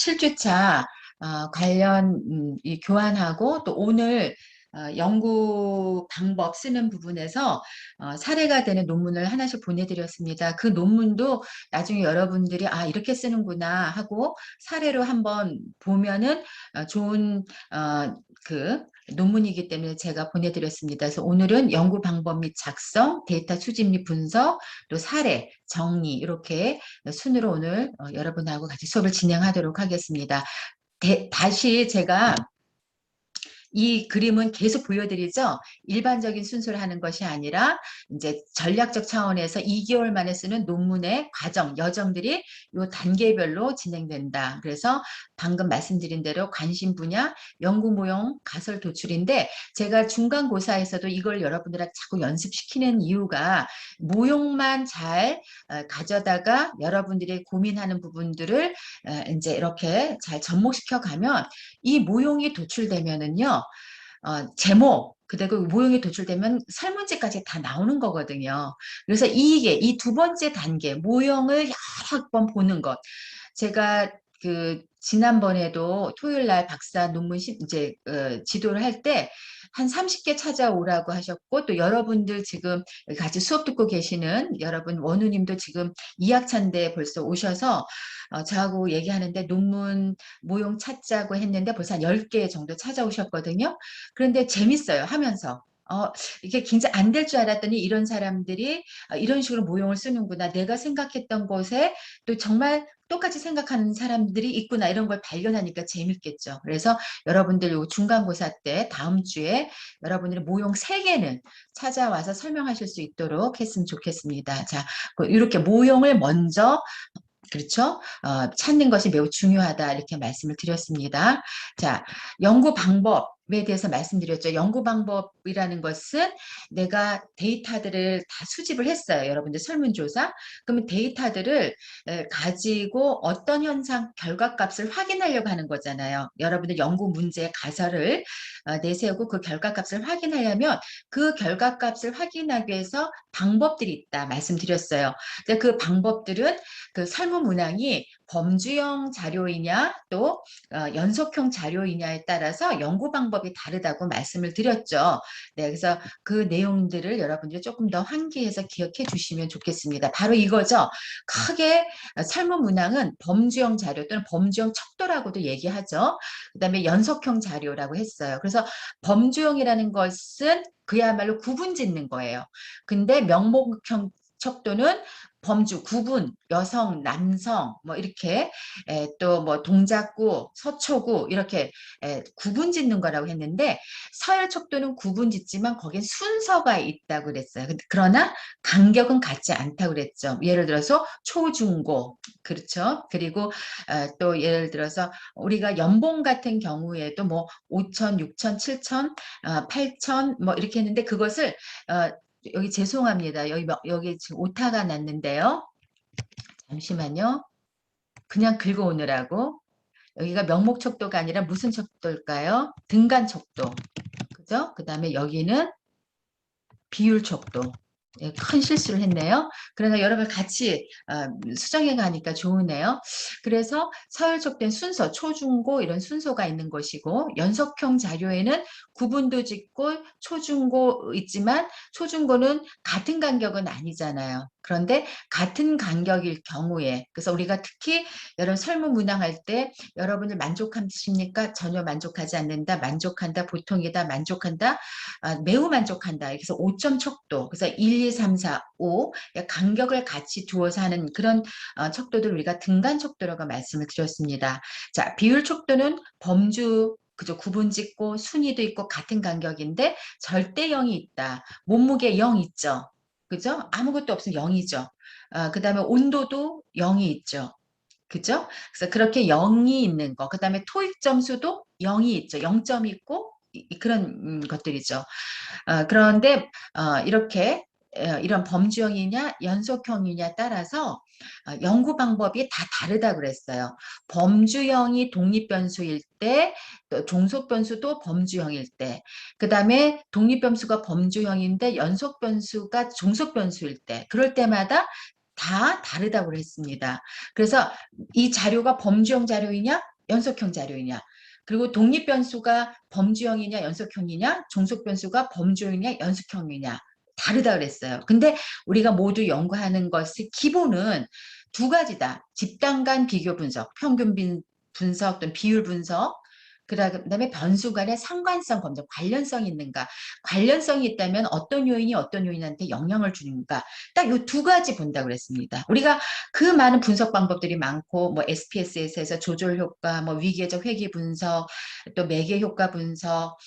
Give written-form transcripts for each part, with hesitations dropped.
7주차 관련 이 교환하고 또 오늘 연구 방법 쓰는 부분에서 사례가 되는 논문을 하나씩 보내드렸습니다. 그 논문도 나중에 여러분들이 아 이렇게 쓰는구나 하고 사례로 한번 보면은 좋은 그 논문이기 때문에 제가 보내드렸습니다. 그래서 오늘은 연구 방법 및 작성, 데이터 수집 및 분석, 또 사례, 정리 이렇게 순으로 오늘 여러분하고 같이 수업을 진행하도록 하겠습니다. 다시 제가 이 그림은 계속 보여드리죠. 일반적인 순서를 하는 것이 아니라 이제 전략적 차원에서 2개월 만에 쓰는 논문의 과정, 여정들이 이 단계별로 진행된다. 그래서 방금 말씀드린 대로 관심 분야, 연구 모형, 가설 도출인데 제가 중간고사에서도 이걸 여러분들한테 자꾸 연습시키는 이유가 모형만 잘 가져다가 여러분들이 고민하는 부분들을 이제 이렇게 잘 접목시켜 가면 이 모형이 도출되면은요, 제목, 그리고 모형이 도출되면 설문지까지 다 나오는 거거든요. 그래서 이게 이 두 번째 단계, 모형을 여러 번 보는 것. 제가 그 지난번에도 토요일 날 박사 논문 이제 지도를 할 때 한 30개 찾아오라고 하셨고 또 여러분들 지금 같이 수업 듣고 계시는 여러분 원우님도 지금 2학차인데 벌써 오셔서 저하고 얘기하는데 논문 모형 찾자고 했는데 벌써 한 10개 정도 찾아오셨거든요. 그런데 재밌어요 하면서. 이게 굉장히 안 될 줄 알았더니 이런 사람들이 이런 식으로 모형을 쓰는구나. 내가 생각했던 것에 또 정말 똑같이 생각하는 사람들이 있구나. 이런 걸 발견하니까 재밌겠죠. 그래서 여러분들 요 중간고사 때 다음 주에 여러분들이 모형 3개는 찾아와서 설명하실 수 있도록 했으면 좋겠습니다. 자, 이렇게 모형을 먼저 그렇죠? 찾는 것이 매우 중요하다 이렇게 말씀을 드렸습니다. 자, 연구 방법에 대해서 말씀드렸죠. 연구 방법이라는 것은 내가 데이터들을 다 수집을 했어요. 여러분들 설문조사. 그러면 데이터들을 가지고 어떤 현상 결과값을 확인하려고 하는 거잖아요. 여러분들 연구 문제 가설을 내세우고 그 결과값을 확인하려면 그 결과값을 하기 위해서 방법들이 있다 말씀드렸어요. 그 방법들은 그 설문 문항이 범주형 자료이냐 또 연속형 자료이냐에 따라서 연구 방법이 다르다고 말씀을 드렸죠. 네, 그래서 그 내용들을 여러분들이 조금 더 환기해서 기억해 주시면 좋겠습니다. 바로 이거죠. 크게 설문 문항은 범주형 자료 또는 범주형 척도라고도 얘기하죠. 그다음에 연속형 자료라고 했어요. 그래서 범주형이라는 것은 그야말로 구분 짓는 거예요. 근데 명목형 척도는 범주, 구분, 여성, 남성, 뭐 이렇게 또 뭐 동작구, 서초구 이렇게 구분 짓는 거라고 했는데 서열 척도는 구분 짓지만 거기에 순서가 있다고 그랬어요. 그러나 간격은 같지 않다고 그랬죠. 예를 들어서 초, 중, 고 그렇죠. 그리고 또 예를 들어서 우리가 연봉 같은 경우에도 뭐 5천, 6천, 7천, 8천 뭐 이렇게 했는데 그것을 여기 죄송합니다. 여기 지금 오타가 났는데요. 잠시만요. 그냥 긁어오느라고. 여기가 명목 척도가 아니라 무슨 척도일까요? 등간 척도. 그죠? 그 다음에 여기는 비율 척도. 예, 큰 실수를 했네요. 그러나 여러분 같이 수정해 가니까 좋으네요. 그래서 서열적된 순서, 초, 중, 고 이런 순서가 있는 것이고 연속형 자료에는 구분도 짓고 초, 중, 고 있지만 초, 중, 고는 같은 간격은 아니잖아요. 그런데 같은 간격일 경우에 그래서 우리가 특히 여러분 설문 문항할 때 여러분들 만족하십니까? 전혀 만족하지 않는다. 만족한다. 보통이다. 만족한다. 매우 만족한다. 그래서 5점 척도. 그래서 1, 2, 3, 4, 5 간격을 같이 두어서 하는 그런 척도들 우리가 등간 척도라고 말씀을 드렸습니다. 자, 비율 척도는 범주 그죠? 구분 짓고 순위도 있고 같은 간격인데 절대 0이 있다. 몸무게 0 있죠. 그죠? 아무것도 없으면 0이죠. 그 다음에 온도도 0이 있죠. 그죠? 그래서 그렇게 0이 있는 거. 그 다음에 토익 점수도 0이 있죠. 0점이 있고 그런 것들이죠. 그런데 이렇게 이런 범주형이냐 연속형이냐 따라서 연구 방법이 다 다르다 그랬어요. 범주형이 독립변수일 때, 또 종속변수도 범주형일 때, 그 다음에 독립변수가 범주형인데 연속변수가 종속변수일 때, 그럴 때마다 다 다르다고 했습니다. 그래서 이 자료가 범주형 자료이냐? 연속형 자료이냐, 그리고 독립변수가 범주형이냐 연속형이냐, 종속변수가 범주형이냐 연속형이냐 다르다 그랬어요. 근데 우리가 모두 연구하는 것의 기본은 두 가지다. 집단 간 비교 분석, 평균 분석 또는 비율 분석, 그다음에 변수 간의 상관성 검증, 관련성이 있는가. 관련성이 있다면 어떤 요인이 어떤 요인한테 영향을 주는가. 딱 이 두 가지 본다 그랬습니다. 우리가 그 많은 분석 방법들이 많고, 뭐 SPSS에서 조절 효과, 뭐 위계적 회귀 분석, 또 매개 효과 분석,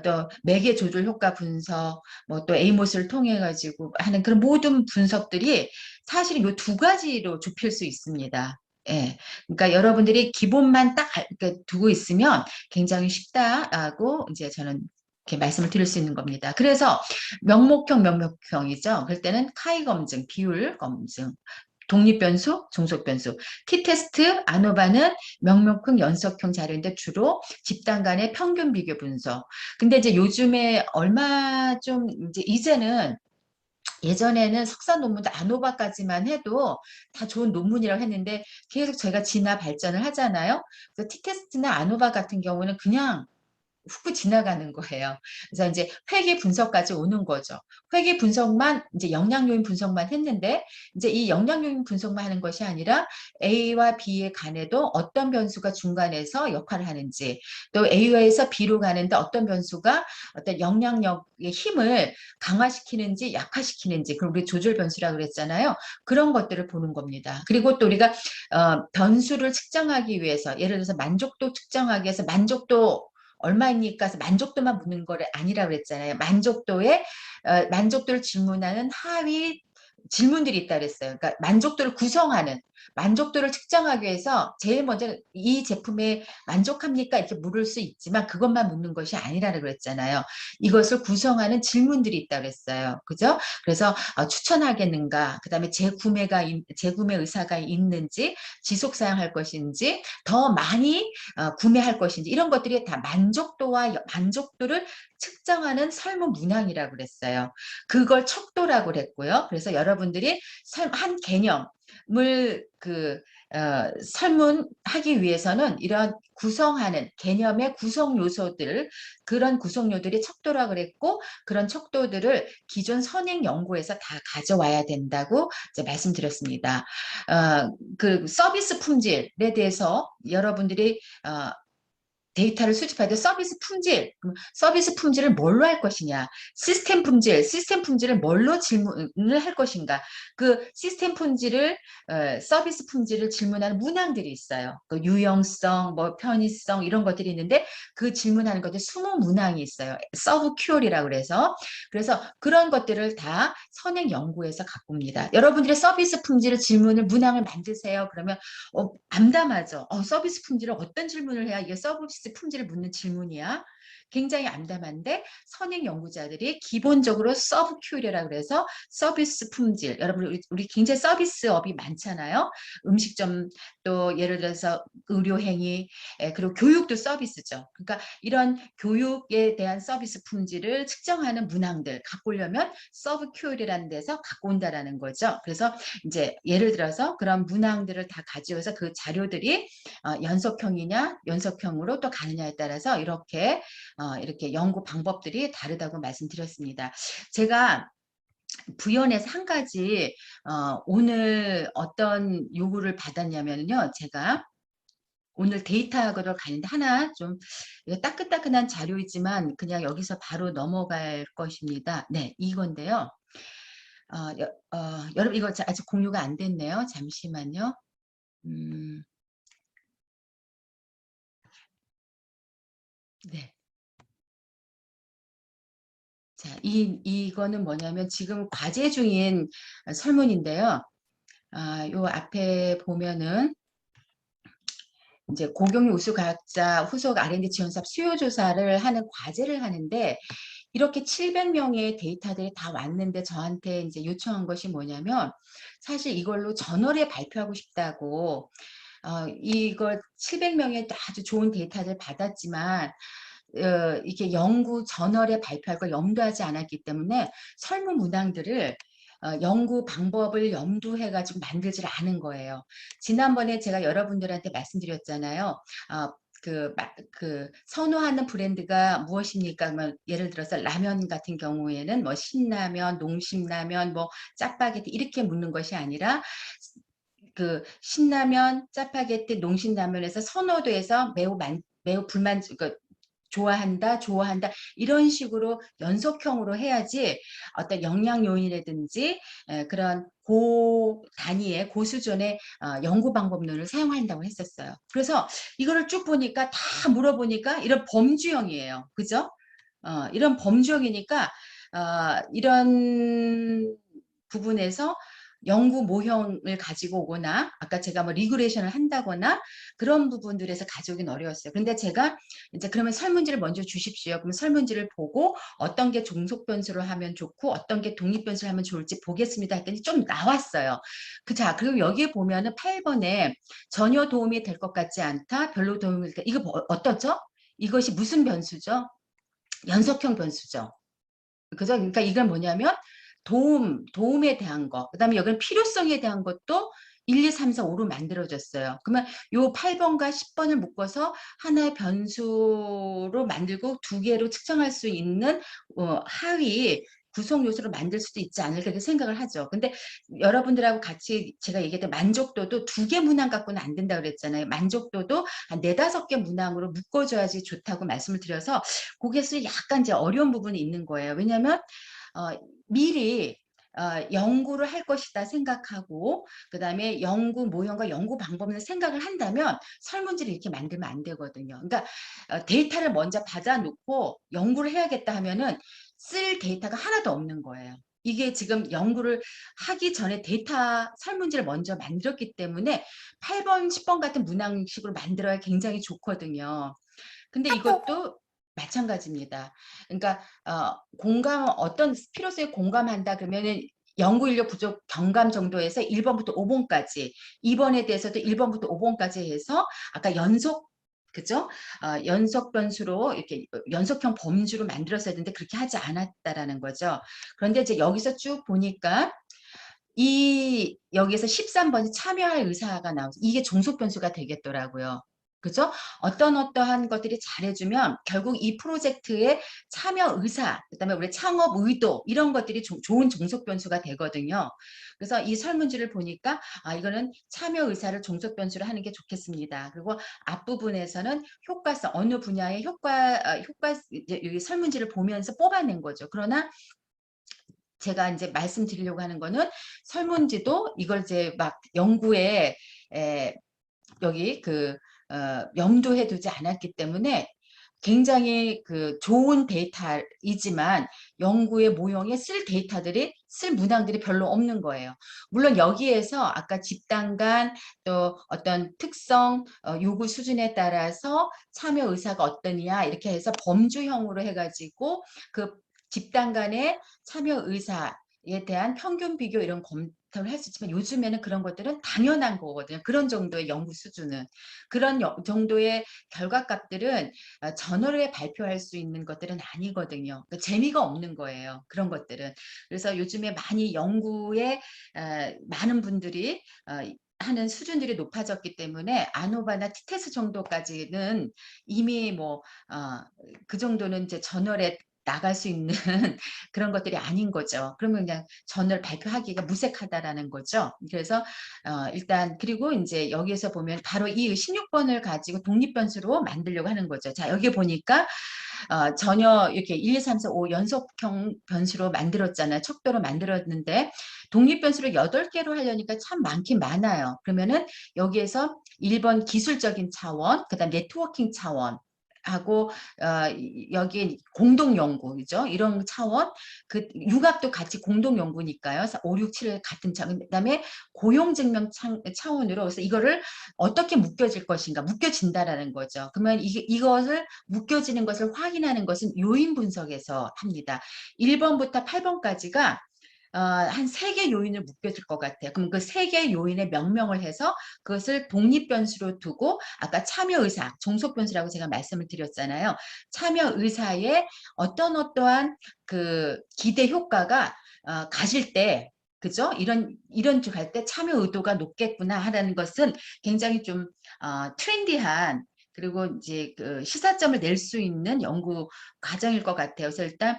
또 매개 조절 효과 분석, 뭐 또 에이모스를 통해 가지고 하는 그런 모든 분석들이 사실은 이 두 가지로 좁힐 수 있습니다. 예. 그러니까 여러분들이 기본만 딱 두고 있으면 굉장히 쉽다고 이제 저는 이렇게 말씀을 드릴 수 있는 겁니다. 그래서 명목형이죠. 그럴 때는 카이 검증, 비율 검증, 독립변수, 종속변수, t-테스트, 아노바는 명목형, 연속형 자료인데 주로 집단 간의 평균 비교 분석. 근데 이제 요즘에 얼마 좀 이제는 예전에는 석사 논문도 아노바까지만 해도 다 좋은 논문이라고 했는데 계속 저희가 진화 발전을 하잖아요. 그래서 t-테스트나 아노바 같은 경우는 그냥 훅 지나가는 거예요. 그래서 이제 회계 분석까지 오는 거죠. 회계 분석만 이제 영향 요인 분석만 했는데 이제 이 영향 요인 분석만 하는 것이 아니라 A와 B에 간에도 어떤 변수가 중간에서 역할을 하는지, 또 A에서 B로 가는데 어떤 변수가 어떤 영향력의 힘을 강화시키는지 약화시키는지, 그리고 우리 조절 변수라고 그랬잖아요. 그런 것들을 보는 겁니다. 그리고 또 우리가 변수를 측정하기 위해서, 예를 들어서 만족도 측정하기 위해서 만족도 얼마입니까? 해서 만족도만 묻는 거를 아니라 그랬잖아요. 만족도를 질문하는 하위 질문들이 있다 그랬어요. 그러니까 만족도를 구성하는, 만족도를 측정하기 위해서 제일 먼저 이 제품에 만족합니까? 이렇게 물을 수 있지만 그것만 묻는 것이 아니라 그랬잖아요. 이것을 구성하는 질문들이 있다 그랬어요. 그죠? 그래서 추천하겠는가? 그다음에 재구매 의사가 있는지, 지속 사용할 것인지, 더 많이 구매할 것인지, 이런 것들이 다 만족도를 측정하는 설문 문항이라고 그랬어요. 그걸 척도라고 그랬고요. 그래서 여러분들이 한 개념을 설문하기 위해서는 이런 구성하는 개념의 구성 요소들, 그런 구성요들이 척도라고 그랬고, 그런 척도들을 기존 선행 연구에서 다 가져와야 된다고 이제 말씀드렸습니다. 그 서비스 품질에 대해서 여러분들이 데이터를 수집할 때 서비스 품질을 뭘로 할 것이냐, 시스템 품질을 뭘로 질문을 할 것인가, 그 시스템 품질을, 서비스 품질을 질문하는 문항들이 있어요. 그 유용성, 뭐 편의성 이런 것들이 있는데 그 질문하는 것들 20문항이 있어요. 서브 큐얼이라고 그래서 그런 것들을 다 선행 연구에서 갖고 옵니다. 여러분들의 서비스 품질을 질문을 문항을 만드세요. 그러면 암담하죠. 서비스 품질을 어떤 질문을 해야 이게 서비스 품질을 묻는 질문이야? 굉장히 암담한데 선행 연구자들이 기본적으로 서브 큐리라고 그래서 서비스 품질, 여러분 우리 굉장히 서비스업이 많잖아요. 음식점, 또 예를 들어서 의료행위, 그리고 교육도 서비스죠. 그러니까 이런 교육에 대한 서비스 품질을 측정하는 문항들 갖고 오려면 서브 큐리라는 데서 갖고 온다라는 거죠. 그래서 이제 예를 들어서 그런 문항들을 다 가지고서 그 자료들이 연속형이냐 연속형으로 또 가느냐에 따라서 이렇게 연구 방법들이 다르다고 말씀드렸습니다. 제가 부연해서 한 가지 오늘 어떤 요구를 받았냐면요. 제가 오늘 데이터학으로 가는데 하나 좀 따끈따끈한 자료이지만 그냥 여기서 바로 넘어갈 것입니다. 네, 이건데요. 여러분 이거 아직 공유가 안 됐네요. 잠시만요. 네. 자, 이거는 뭐냐면 지금 과제 중인 설문인데요. 요 앞에 보면은 이제 고경류 우수과학자 후속 R&D 지원사업 수요조사를 하는 과제를 하는데 이렇게 700명의 데이터들이 다 왔는데 저한테 이제 요청한 것이 뭐냐면 사실 이걸로 저널에 발표하고 싶다고 이걸 700명의 아주 좋은 데이터를 받았지만 이렇게 연구 저널에 발표할 걸 염두하지 않았기 때문에 설문 문항들을 연구 방법을 염두해 가지고 만들질 않은 거예요. 지난번에 제가 여러분들한테 말씀드렸잖아요. 선호하는 브랜드가 무엇입니까? 뭐 예를 들어서 라면 같은 경우에는 뭐 신라면, 농심라면, 뭐 짜파게티 이렇게 묻는 것이 아니라 그 신라면, 짜파게티, 농심라면에서 선호도에서 매우 좋아한다 이런 식으로 연속형으로 해야지 어떤 영양 요인이라든지 그런 고 단위의 고 수준의 연구 방법론을 사용한다고 했었어요. 그래서 이거를 쭉 보니까 다 물어보니까 이런 범주형이에요. 그죠? 이런 범주형이니까 이런 부분에서 연구 모형을 가지고 오거나 아까 제가 뭐 리그레이션을 한다거나 그런 부분들에서 가져오긴 어려웠어요. 근데 제가 이제 그러면 설문지를 먼저 주십시오. 그럼 설문지를 보고 어떤 게 종속 변수로 하면 좋고 어떤 게 독립 변수로 하면 좋을지 보겠습니다 했더니 좀 나왔어요. 그리고 여기에 보면은 8번에 전혀 도움이 될 것 같지 않다. 별로 도움이 될 이거 어떠죠? 이것이 무슨 변수죠? 연속형 변수죠. 그죠? 그러니까 이건 뭐냐면 도움에 대한 거. 그다음에 여기는 필요성에 대한 것도 1, 2, 3, 4, 5로 만들어졌어요. 그러면 요 8번과 10번을 묶어서 하나의 변수로 만들고 두 개로 측정할 수 있는 하위 구성 요소로 만들 수도 있지 않을까 이렇게 생각을 하죠. 근데 여러분들하고 같이 제가 얘기했던 만족도도 두 개 문항 갖고는 안 된다 그랬잖아요. 만족도도 한 네다섯 개 문항으로 묶어줘야지 좋다고 말씀을 드려서 거기에서 약간 이제 어려운 부분이 있는 거예요. 왜냐하면 미리 연구를 할 것이다 생각하고 그다음에 연구 모형과 연구 방법을 생각을 한다면 설문지를 이렇게 만들면 안 되거든요. 그러니까 데이터를 먼저 받아놓고 연구를 해야겠다 하면은 쓸 데이터가 하나도 없는 거예요. 이게 지금 연구를 하기 전에 데이터 설문지를 먼저 만들었기 때문에 8번, 10번 같은 문항식으로 만들어야 굉장히 좋거든요. 근데 이것도 마찬가지입니다. 그러니까 어떤 필요성에 공감한다 그러면은 연구 인력 부족 경감 정도에서 1번부터 5번까지, 2번에 대해서도 1번부터 5번까지 해서 아까 그죠? 연속 변수로 이렇게 연속형 범주로 만들었어야 되는데 그렇게 하지 않았다라는 거죠. 그런데 이제 여기서 쭉 보니까 여기에서 13번이 참여할 의사가 나오죠. 이게 종속 변수가 되겠더라고요. 그죠? 어떠한 것들이 잘해주면 결국 이 프로젝트의 참여 의사, 그다음에 우리 창업 의도 이런 것들이 좋은 종속 변수가 되거든요. 그래서 이 설문지를 보니까 이거는 참여 의사를 종속 변수로 하는 게 좋겠습니다. 그리고 앞부분에서는 효과성 어느 분야의 효과 여기 설문지를 보면서 뽑아낸 거죠. 그러나 제가 이제 말씀드리려고 하는 거는 설문지도 이걸 이제 막 연구에 여기 염두해 두지 않았기 때문에 굉장히 좋은 데이터이지만 연구의 모형에 쓸 문항들이 별로 없는 거예요. 물론 여기에서 아까 집단 간 또 어떤 특성, 요구 수준에 따라서 참여 의사가 어떠냐 이렇게 해서 범주형으로 해가지고 그 집단 간의 참여 의사에 대한 평균 비교 이런 검토를 할 수 있지만 요즘에는 그런 것들은 당연한 거거든요. 그런 정도의 연구 수준은. 그런 정도의 결과값들은 저널에 발표할 수 있는 것들은 아니거든요. 그러니까 재미가 없는 거예요. 그런 것들은. 그래서 요즘에 많이 연구에 많은 분들이 하는 수준들이 높아졌기 때문에 아노바나 티테스 정도까지는 이미 그 정도는 이제 저널에 나갈 수 있는 그런 것들이 아닌 거죠. 그러면 그냥 저널 발표하기가 무색하다라는 거죠. 그래서 일단 그리고 이제 여기에서 보면 바로 이 16번을 가지고 독립변수로 만들려고 하는 거죠. 자, 여기 보니까 전혀 이렇게 1, 2, 3, 4, 5 연속형 변수로 만들었잖아요. 척도로 만들었는데 독립변수를 8개로 하려니까 참 많긴 많아요. 그러면은 여기에서 1번 기술적인 차원, 그다음 네트워킹 차원, 하고 여기 공동 연구죠. 이런 차원, 그 육합도 같이 공동 연구니까요. 5, 6, 7 같은 차원. 그다음에 고용 증명 차원으로 그래서 이거를 어떻게 묶여질 것인가, 묶여진다라는 거죠. 그러면 이것을 묶여지는 것을 확인하는 것은 요인 분석에서 합니다. 1번부터 8번까지가 한 3개 요인을 묶여질 것 같아요. 그럼 그 3개 요인의 명명을 해서 그것을 독립변수로 두고 아까 참여의사, 종속변수라고 제가 말씀을 드렸잖아요. 참여의사의 어떠한 그 기대 효과가 가질 때 그죠? 이런 쪽 할 때 참여 의도가 높겠구나 하는 것은 굉장히 좀 트렌디한, 그리고 이제 그 시사점을 낼 수 있는 연구 과정일 것 같아요. 그래서 일단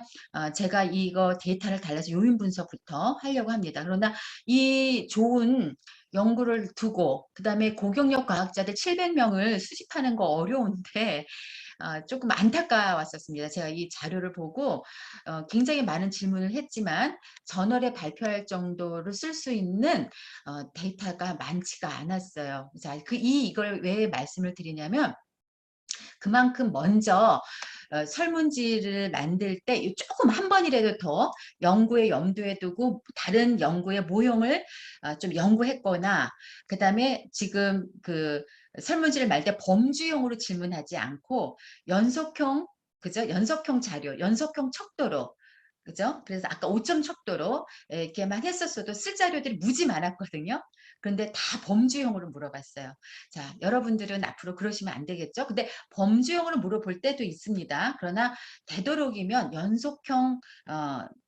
제가 이거 데이터를 달라서 요인 분석부터 하려고 합니다. 그러나 이 좋은 연구를 두고 그다음에 고경력 과학자들 700명을 수집하는 거 어려운데 조금 안타까웠었습니다. 제가 이 자료를 보고 굉장히 많은 질문을 했지만 저널에 발표할 정도로 쓸 수 있는 데이터가 많지가 않았어요. 자, 이걸 왜 말씀을 드리냐면 그만큼 먼저 설문지를 만들 때 조금 한 번이라도 더 연구에 염두에 두고 다른 연구의 모형을 좀 연구했거나, 그다음에 지금 그 설문지를 말 때 범주형으로 질문하지 않고 연속형, 그죠? 연속형 자료, 연속형 척도로, 그죠? 그래서 아까 5점 척도로 이렇게만 했었어도 쓸 자료들이 무지 많았거든요. 그런데 다 범주형으로 물어봤어요. 자, 여러분들은 앞으로 그러시면 안 되겠죠? 근데 범주형으로 물어볼 때도 있습니다. 그러나 되도록이면 연속형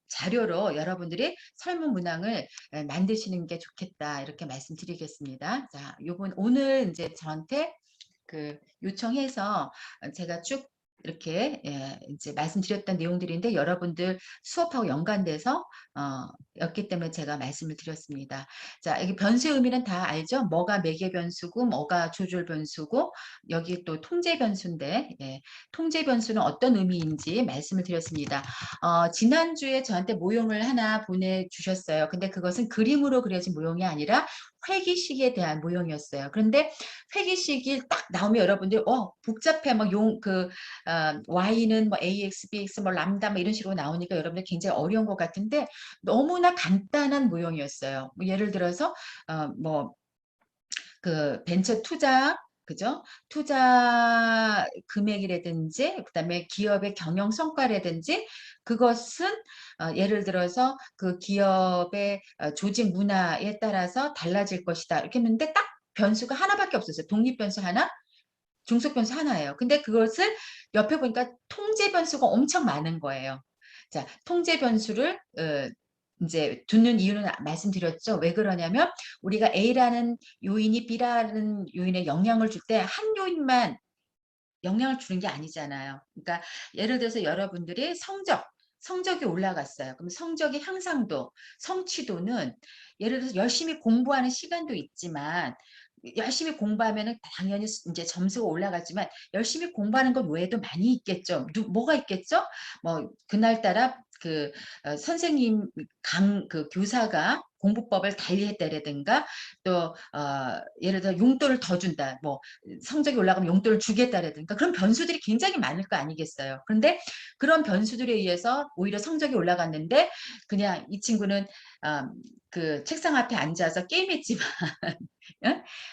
자료로 여러분들이 설문 문항을 만드시는 게 좋겠다, 이렇게 말씀드리겠습니다. 자, 오늘 이제 저한테 그 요청해서 제가 쭉 이렇게 이제 말씀드렸던 내용들인데 여러분들 수업하고 연관돼서 였기 때문에 제가 말씀을 드렸습니다. 자, 여기 변수의 의미는 다 알죠? 뭐가 매개 변수고 뭐가 조절 변수고 여기 또 통제 변수인데, 통제 변수는 어떤 의미인지 말씀을 드렸습니다. 지난주에 저한테 모형을 하나 보내주셨어요. 근데 그것은 그림으로 그려진 모형이 아니라 회기식에 대한 모형이었어요. 그런데 회기식이 딱 나오면 여러분들 복잡해, 뭐 y는 뭐 ax, bx, 뭐 람다 뭐 이런 식으로 나오니까 여러분들 굉장히 어려운 것 같은데 너무나 간단한 모형이었어요. 뭐 예를 들어서 뭐 그 벤처 투자, 그죠? 투자 금액이라든지 그다음에 기업의 경영 성과라든지 그것은 예를 들어서 그 기업의 조직 문화에 따라서 달라질 것이다, 이렇게 했는데 딱 변수가 하나밖에 없었어요. 독립 변수 하나, 중속 변수 하나예요. 근데 그것을 옆에 보니까 통제 변수가 엄청 많은 거예요. 자, 통제 변수를 이제 두는 이유는 말씀드렸죠. 왜 그러냐면 우리가 A라는 요인이 B라는 요인에 영향을 줄 때 한 요인만 영향을 주는 게 아니잖아요. 그러니까 예를 들어서 여러분들이 성적이 올라갔어요. 그럼 성적의 향상도, 성취도는 예를 들어서 열심히 공부하는 시간도 있지만 열심히 공부하면은 당연히 이제 점수가 올라가지만 열심히 공부하는 것 외에도 많이 있겠죠. 뭐가 있겠죠? 뭐 그날따라 그 선생님 그 교사가 공부법을 달리했다라든가 또 예를 들어 용돈을 더 준다, 뭐 성적이 올라가면 용돈을 주겠다라든가 그런 변수들이 굉장히 많을 거 아니겠어요. 그런데 그런 변수들에 의해서 오히려 성적이 올라갔는데 그냥 이 친구는 그 책상 앞에 앉아서 게임했지만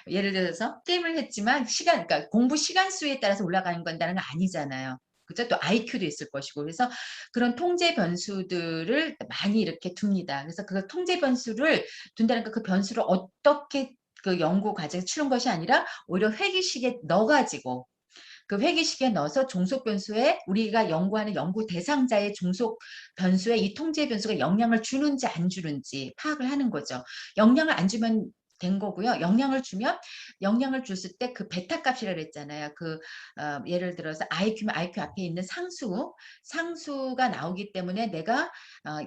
예를 들어서 게임을 했지만 그러니까 공부 시간 수에 따라서 올라가는 건다는 건 아니잖아요. 그죠? 또 IQ도 있을 것이고. 그래서 그런 통제 변수들을 많이 이렇게 둡니다. 그래서 그 통제 변수를 둔다는 그 변수를 어떻게 그 연구 과정에 치른 것이 아니라 오히려 회기식에 넣어가지고 그 회기식에 넣어서 종속 변수에 우리가 연구하는 연구 대상자의 종속 변수에 이 통제 변수가 영향을 주는지 안 주는지 파악을 하는 거죠. 영향을 안 주면 된 거고요. 영향을 주면 영향을 줬을 때 그 베타 값이라 그랬잖아요. 예를 들어서 IQ면 IQ 앞에 있는 상수가 나오기 때문에 내가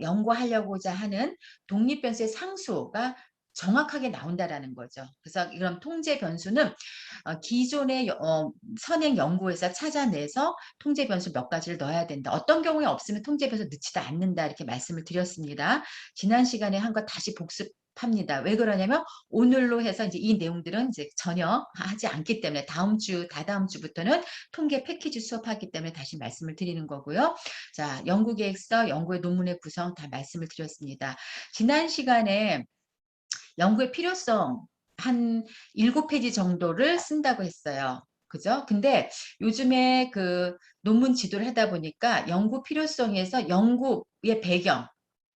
연구하려고자 하는 독립 변수의 상수가 정확하게 나온다라는 거죠. 그래서 이런 통제 변수는 기존의 선행 연구에서 찾아내서 통제 변수 몇 가지를 넣어야 된다. 어떤 경우에 없으면 통제 변수 넣지도 않는다, 이렇게 말씀을 드렸습니다. 지난 시간에 한 거 다시 복습합니다. 왜 그러냐면 오늘로 해서 이제 이 내용들은 이제 전혀 하지 않기 때문에 다다음 주부터는 통계 패키지 수업하기 때문에 다시 말씀을 드리는 거고요. 자, 연구 계획서, 연구의 논문의 구성 다 말씀을 드렸습니다. 지난 시간에 연구의 필요성 한 7페이지 정도를 쓴다고 했어요. 그죠? 근데 요즘에 그 논문 지도를 하다 보니까 연구 필요성에서 연구의 배경,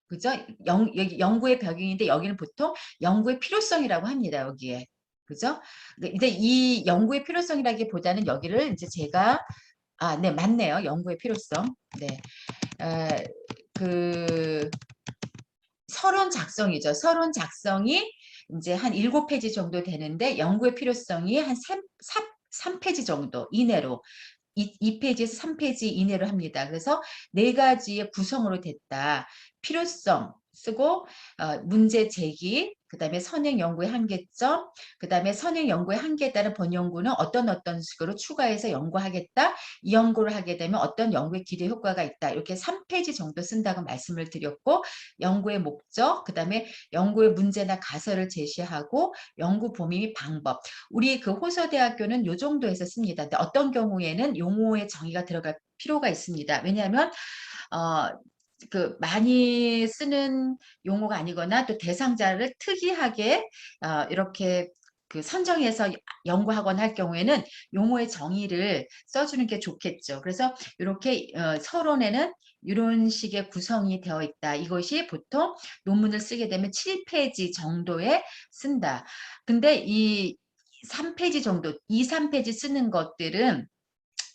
그죠? 여기 연구의 배경인데 여기는 보통 연구의 필요성이라고 합니다. 여기에. 그죠? 근데 이 연구의 필요성이라기보다는 여기를 이제 제가 네, 맞네요. 연구의 필요성. 네. 그 서론 작성이죠. 서론 작성이 이제 한 7페이지 정도 되는데 연구의 필요성이 한 3페이지 정도 이내로 2페이지에서 3페이지 이내로 합니다. 그래서 4가지의 구성으로 됐다. 필요성 쓰고 문제 제기, 그 다음에 선행 연구의 한계점, 그 다음에 선행 연구의 한계에 따른 본연구는 어떤 식으로 추가해서 연구하겠다. 이 연구를 하게 되면 어떤 연구의 기대 효과가 있다. 이렇게 3페이지 정도 쓴다고 말씀을 드렸고 연구의 목적, 그 다음에 연구의 문제나 가설을 제시하고 연구 범위 및 방법. 우리 그 호서대학교는 요 정도에서 씁니다. 근데 어떤 경우에는 용어의 정의가 들어갈 필요가 있습니다. 왜냐하면 그 많이 쓰는 용어가 아니거나 또 대상자를 특이하게 이렇게 그 선정해서 연구하거나 할 경우에는 용어의 정의를 써주는 게 좋겠죠. 그래서 이렇게 서론에는 이런 식의 구성이 되어 있다. 이것이 보통 논문을 쓰게 되면 7페이지 정도에 쓴다. 근데 이 3페이지 정도, 2, 3페이지 쓰는 것들은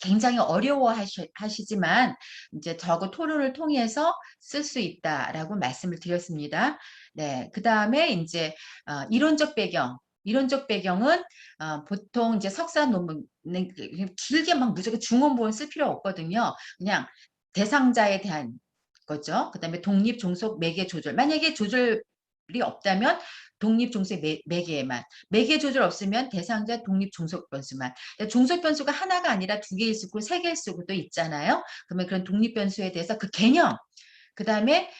굉장히 어려워하시지만 이제 저거 토론을 통해서 쓸 수 있다라고 말씀을 드렸습니다. 네, 그 다음에 이제 이론적 배경. 이론적 배경은 보통 이제 석사 논문은 길게 막 무조건 중원부원 쓸 필요 없거든요. 그냥 대상자에 대한 거죠. 그 다음에 독립, 종속, 매개 조절. 만약에 조절이 없다면 독립, 종속, 매개에만. 매개 조절 없으면 대상자, 독립, 종속 변수만. 종속 변수가 하나가 아니라 2개일 수 있고 3개일 수도 있잖아요. 그러면 그런 독립 변수에 대해서 그 개념, 그 다음에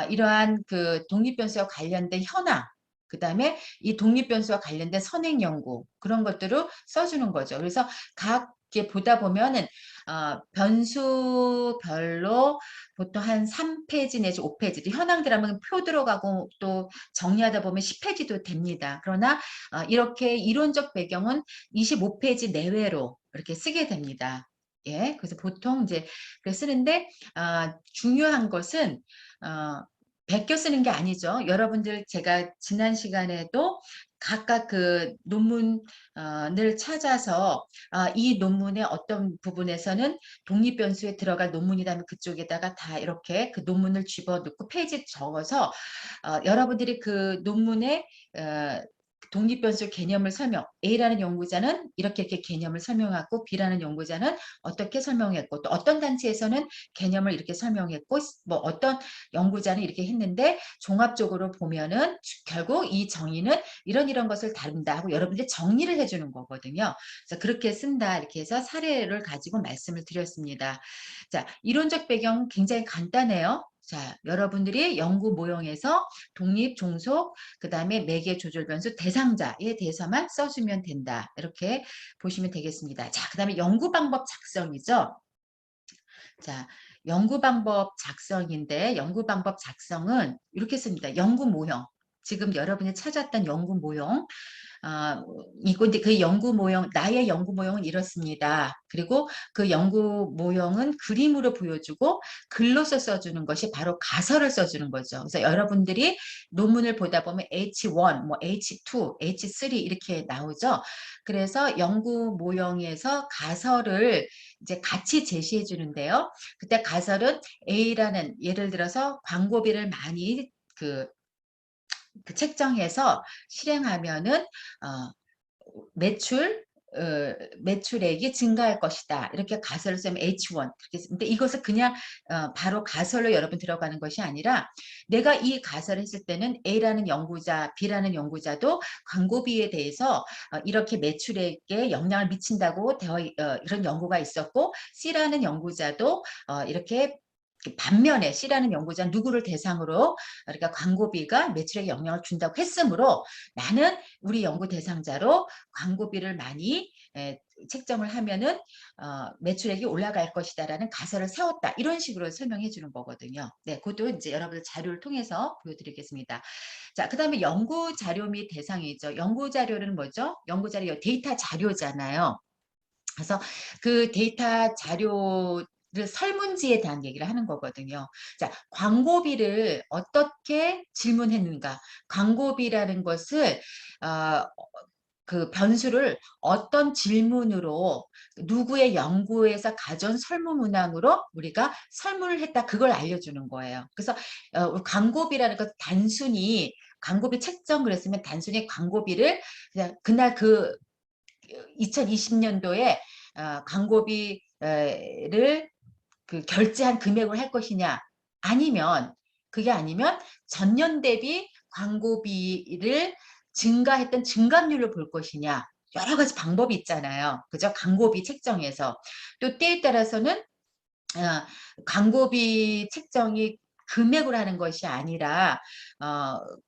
이러한 그 독립 변수와 관련된 현황, 그 다음에 이 독립 변수와 관련된 선행 연구 그런 것들을 써주는 거죠. 그래서 각 게 보다 보면은 변수별로 보통 한 3페이지 내지 5페이지 현황들 하면 표 들어가고 또 정리하다 보면 10페이지도 됩니다. 그러나 이렇게 이론적 배경은 25페이지 내외로 이렇게 쓰게 됩니다. 예, 그래서 보통 이제 쓰는데 중요한 것은 베껴 쓰는 게 아니죠. 여러분들 제가 지난 시간에도 각각 그 논문을 찾아서 이 논문의 어떤 부분에서는 독립 변수에 들어갈 논문이라면 그쪽에다가 다 이렇게 그 논문을 집어넣고 페이지 적어서 여러분들이 그 논문의 독립변수 개념을 설명. A라는 연구자는 이렇게 개념을 설명하고 B라는 연구자는 어떻게 설명했고 또 어떤 단체에서는 개념을 이렇게 설명했고 뭐 어떤 연구자는 이렇게 했는데 종합적으로 보면은 결국 이 정의는 이런 것을 다룬다 하고 여러분들이 정리를 해주는 거거든요. 그래서 그렇게 쓴다 이렇게 해서 사례를 가지고 말씀을 드렸습니다. 자, 이론적 배경 굉장히 간단해요. 자, 여러분들이 연구 모형에서 독립, 종속, 그 다음에 매개 조절 변수 대상자에 대해서만 써주면 된다. 이렇게 보시면 되겠습니다. 자, 그 다음에 연구 방법 작성이죠. 자, 연구 방법 작성인데 연구 방법 작성은 이렇게 씁니다. 연구 모형. 지금 여러분이 찾았던 연구 모형. 이거 이제 그 연구 모형, 나의 연구 모형은 이렇습니다. 그리고 그 연구 모형은 그림으로 보여주고 글로서 써주는 것이 바로 가설을 써주는 거죠. 그래서 여러분들이 논문을 보다 보면 H1, 뭐 H2, H3 이렇게 나오죠. 그래서 연구 모형에서 가설을 이제 같이 제시해 주는데요. 그때 가설은 A라는 예를 들어서 광고비를 많이 그 책정해서 실행하면은 매출 매출액이 증가할 것이다. 이렇게 가설을 쓰면 H1. 근데 이것을 그냥 바로 가설로 여러분 들어가는 것이 아니라 내가 이 가설을 했을 때는 A라는 연구자, B라는 연구자도 광고비에 대해서 이렇게 매출액에 영향을 미친다고 이런 연구가 있었고 C라는 연구자도 이렇게 반면에 C라는 연구자는 누구를 대상으로 그러니까 광고비가 매출액에 영향을 준다고 했으므로 나는 우리 연구 대상자로 광고비를 많이 책정을 하면은 매출액이 올라갈 것이다라는 가설을 세웠다. 이런 식으로 설명해 주는 거거든요. 네, 그것도 이제 여러분들 자료를 통해서 보여드리겠습니다. 자, 그 다음에 연구 자료 및 대상이죠. 연구 자료는 뭐죠? 연구 자료 데이터 자료잖아요. 그래서 그 데이터 자료 설문지에 대한 얘기를 하는 거거든요. 자, 광고비를 어떻게 질문했는가? 광고비라는 것을 그 변수를 어떤 질문으로 누구의 연구에서 가져온 설문 문항으로 우리가 설문을 했다 그걸 알려주는 거예요. 그래서 광고비라는 것 단순히 광고비 책정 그랬으면 단순히 광고비를 그냥 그날 그 2020년도에 광고비를 그 결제한 금액을 할 것이냐 아니면 그게 아니면 전년 대비 광고비를 증가했던 증감률을 볼 것이냐 여러 가지 방법이 있잖아요. 그죠? 광고비 책정에서 또 때에 따라서는 광고비 책정이 금액으로 하는 것이 아니라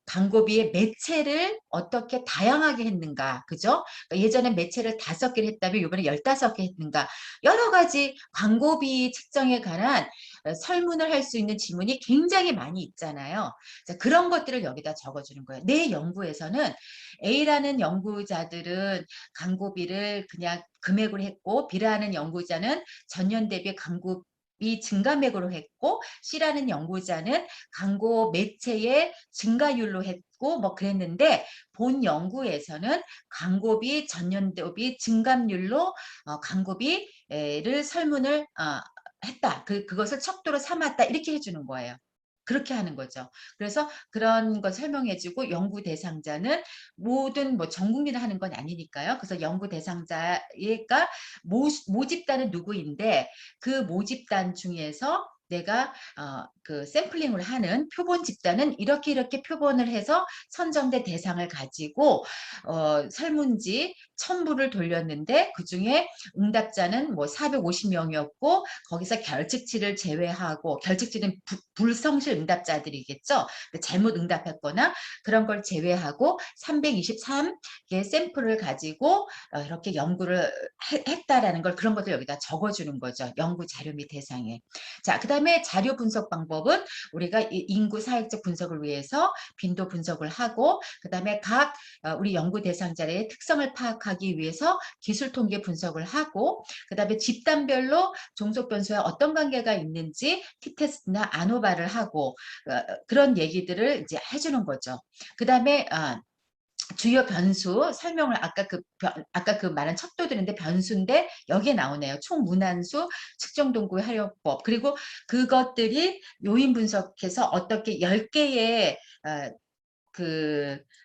광고비의 매체를 어떻게 다양하게 했는가 그죠? 그러니까 예전에 매체를 5개를 했다면 이번에 15개 했는가 여러 가지 광고비 책정에 관한 설문을 할 수 있는 지문이 굉장히 많이 있잖아요. 자, 그런 것들을 여기다 적어주는 거예요. 내 연구에서는 A라는 연구자들은 광고비를 그냥 금액으로 했고 B라는 연구자는 전년 대비 광고 이 증감액으로 했고 C라는 연구자는 광고 매체의 증가율로 했고 뭐 그랬는데 본 연구에서는 광고비 전년 대비 증감률로 광고비를 설문을 했다. 그것을 척도로 삼았다. 이렇게 해주는 거예요. 그렇게 하는 거죠. 그래서 그런 걸 설명해주고 연구 대상자는 모든 뭐 전 국민을 하는 건 아니니까요. 그래서 연구 대상자가 모집단은 누구인데 그 모집단 중에서 내가 그 샘플링을 하는 표본 집단은 이렇게 표본을 해서 선정된 대상을 가지고 설문지 1000부를 돌렸는데 그중에 응답자는 뭐 450명이었고 거기서 결칙치를 제외하고 결칙치는 불성실 응답자들이겠죠. 잘못 응답했거나 그런 걸 제외하고 323개의 샘플을 가지고 이렇게 연구를 했다라는 걸 그런 것들 여기다 적어주는 거죠. 연구 자료 및 대상에. 자, 그 다음에 자료 분석 방법은 우리가 인구 사회적 분석을 위해서 빈도 분석을 하고 그 다음에 각 우리 연구 대상자의 특성을 파악하기 위해서 기술 통계 분석을 하고 그 다음에 집단별로 종속 변수와 어떤 관계가 있는지 t-테스트나 아노바를 하고 그런 얘기들을 이제 해주는 거죠. 그 다음에 주요 변수 설명을 아까 그 말한 척도 드는데 변수인데 여기에 나오네요. 총 문안수 측정 동구의 활용법 그리고 그것들이 요인 분석해서 어떻게 10개의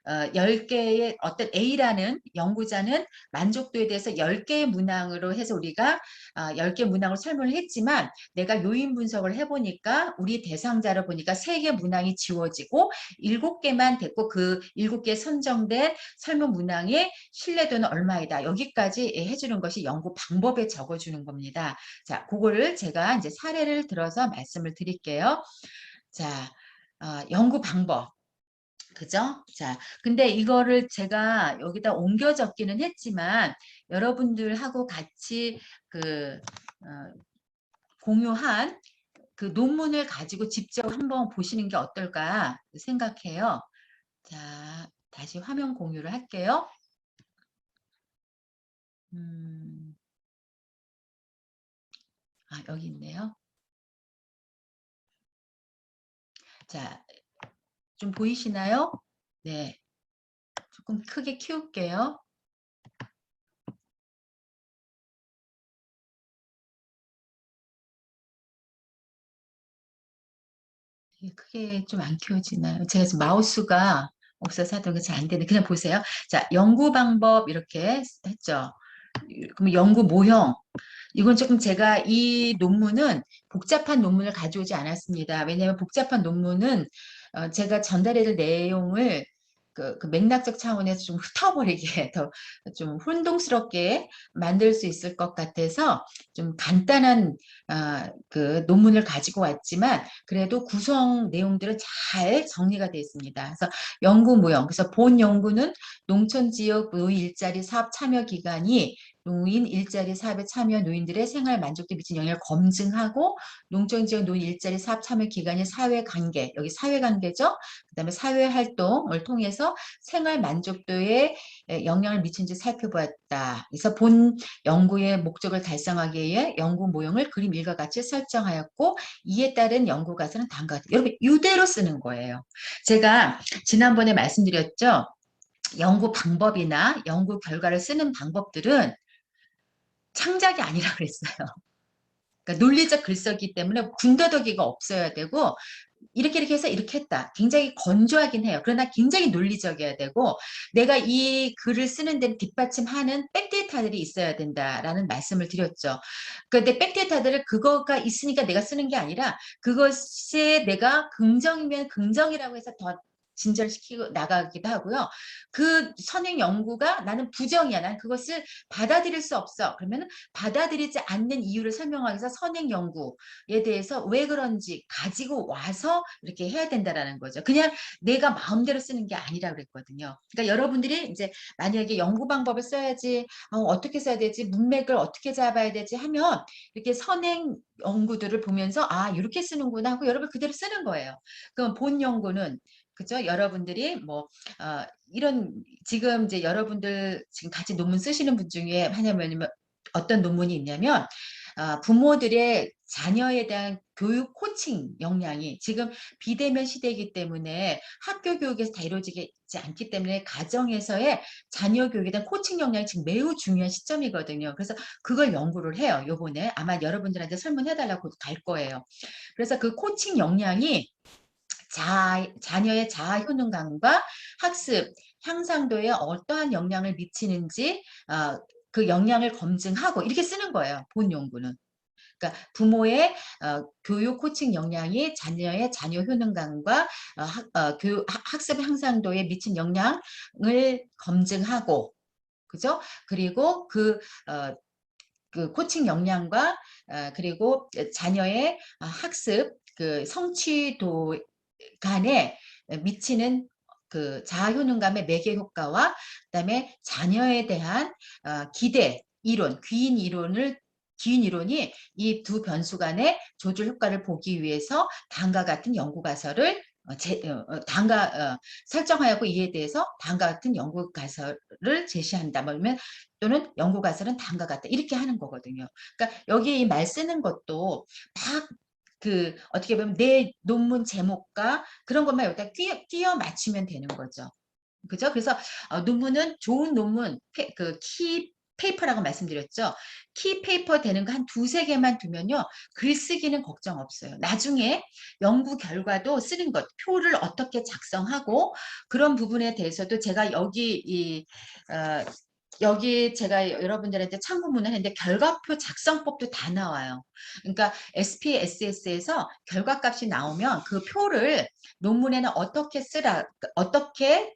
10개의 어떤 A라는 연구자는 만족도에 대해서 10개의 문항으로 해서 우리가 10개 문항을 설문을 했지만 내가 요인 분석을 해보니까 우리 대상자를 보니까 3개 문항이 지워지고 7개만 됐고 그 7개 선정된 설문 문항의 신뢰도는 얼마이다. 여기까지 해주는 것이 연구 방법에 적어주는 겁니다. 자, 그거를 제가 이제 사례를 들어서 말씀을 드릴게요. 자, 연구 방법. 그죠? 자, 근데 이거를 제가 여기다 옮겨 적기는 했지만 여러분들하고 같이 공유한 그 논문을 가지고 직접 한번 보시는 게 어떨까 생각해요. 자, 다시 화면 공유를 할게요. 여기 있네요. 자, 좀 보이시나요? 네. 조금 크게 키울게요. 크게 좀 안 키워지나요? 제가 지금 마우스가 없어서 하던 게 잘 안 되는데 그냥 보세요. 자, 연구 방법 이렇게 했죠. 그럼 연구 모형. 이건 조금 제가 이 논문은 복잡한 논문을 가져오지 않았습니다. 왜냐하면 복잡한 논문은 제가 전달해줄 내용을 그 맥락적 차원에서 좀 흩어버리게 더 좀 혼동스럽게 만들 수 있을 것 같아서 좀 간단한 그 논문을 가지고 왔지만 그래도 구성 내용들은 잘 정리가 되어 있습니다. 그래서 연구 모형, 그래서 본 연구는 농촌지역 노인 일자리 사업 참여 기관이 노인 일자리 사업에 참여 노인들의 생활 만족도에 미친 영향을 검증하고 농촌지역 노인 일자리 사업 참여 기관의 사회관계, 여기 사회관계죠. 그 다음에 사회활동을 통해서 생활 만족도에 영향을 미친지 살펴보았다. 그래서 본 연구의 목적을 달성하기 위해 연구 모형을 그림 1과 같이 설정하였고 이에 따른 연구 가설은 다음과 같다. 여러분 이대로 쓰는 거예요. 제가 지난번에 말씀드렸죠. 연구 방법이나 연구 결과를 쓰는 방법들은 창작이 아니라 그랬어요. 그러니까 논리적 글쓰기 때문에 군더더기가 없어야 되고 이렇게 해서 이렇게 했다. 굉장히 건조하긴 해요. 그러나 굉장히 논리적이어야 되고 내가 이 글을 쓰는 데는 뒷받침하는 백데이터들이 있어야 된다라는 말씀을 드렸죠. 그런데 백데이터들을 그거가 있으니까 내가 쓰는 게 아니라 그것에 내가 긍정이면 긍정이라고 해서 더 진절시키고 나가기도 하고요. 그 선행 연구가 나는 부정이야. 난 그것을 받아들일 수 없어. 그러면 받아들이지 않는 이유를 설명하기 위해서 선행 연구에 대해서 왜 그런지 가지고 와서 이렇게 해야 된다라는 거죠. 그냥 내가 마음대로 쓰는 게 아니라 그랬거든요. 그러니까 여러분들이 이제 만약에 연구 방법을 써야지, 어떻게 써야 되지, 문맥을 어떻게 잡아야 되지 하면 이렇게 선행 연구들을 보면서 아, 이렇게 쓰는구나 하고 여러분 그대로 쓰는 거예요. 그럼 본 연구는 그죠? 여러분들이 뭐 이런 지금 이제 여러분들 지금 같이 논문 쓰시는 분 중에 하냐면 어떤 논문이 있냐면 부모들의 자녀에 대한 교육 코칭 역량이 지금 비대면 시대이기 때문에 학교 교육에서 다 이루어지지 않기 때문에 가정에서의 자녀 교육에 대한 코칭 역량이 지금 매우 중요한 시점이거든요. 그래서 그걸 연구를 해요. 요번에 아마 여러분들한테 설문해달라고 갈 거예요. 그래서 그 코칭 역량이 자녀의 자아 효능감과 학습 향상도에 어떠한 영향을 미치는지 그 영향을 검증하고 이렇게 쓰는 거예요. 본 연구는. 그러니까 부모의 교육 코칭 역량이 자녀의 자녀 효능감과 학습 향상도에 미친 영향을 검증하고 그죠? 그리고 그 코칭 역량과 그리고 자녀의 학습 그 성취도 간에 미치는 그 자아 효능감의 매개 효과와 그다음에 자녀에 대한 기대 이론, 귀인 이론이 이 두 변수 간의 조절 효과를 보기 위해서 다음과 같은 연구 가설을 설정하였고 이에 대해서 다음과 같은 연구 가설을 제시한다. 뭐면 또는 연구 가설은 다음과 같다. 이렇게 하는 거거든요. 그러니까 여기 이 말 쓰는 것도 막 어떻게 보면 내 논문 제목과 그런 것만 여기다 끼워 맞추면 되는 거죠. 그죠? 그래서 논문은 좋은 논문, 키 페이퍼라고 말씀드렸죠. 키 페이퍼 되는 거 한 두세 개만 두면요. 글쓰기는 걱정 없어요. 나중에 연구 결과도 쓰는 것, 표를 어떻게 작성하고 그런 부분에 대해서도 제가 여기 제가 여러분들한테 참고문을 했는데 결과표 작성법도 다 나와요. 그러니까 SPSS에서 결과값이 나오면 그 표를 논문에는 어떻게 어떻게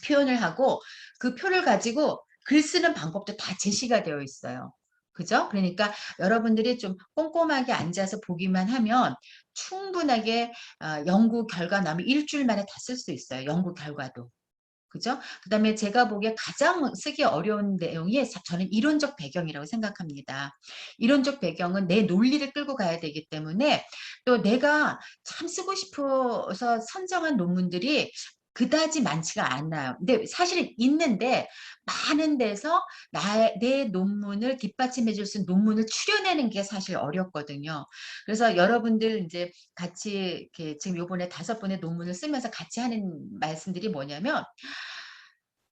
표현을 하고 그 표를 가지고 글 쓰는 방법도 다 제시가 되어 있어요. 그죠? 그러니까 여러분들이 좀 꼼꼼하게 앉아서 보기만 하면 충분하게 연구 결과 나면 일주일 만에 다 쓸 수 있어요. 연구 결과도. 그죠? 그다음에 제가 보기에 가장 쓰기 어려운 내용이 저는 이론적 배경이라고 생각합니다. 이론적 배경은 내 논리를 끌고 가야 되기 때문에 또 내가 참 쓰고 싶어서 선정한 논문들이 그다지 많지가 않아요. 근데 사실 있는데 많은 데서 내 논문을 뒷받침해 줄 수 있는 논문을 추려내는 게 사실 어렵거든요. 그래서 여러분들 이제 같이 이렇게 지금 요번에 5번의 논문을 쓰면서 같이 하는 말씀들이 뭐냐면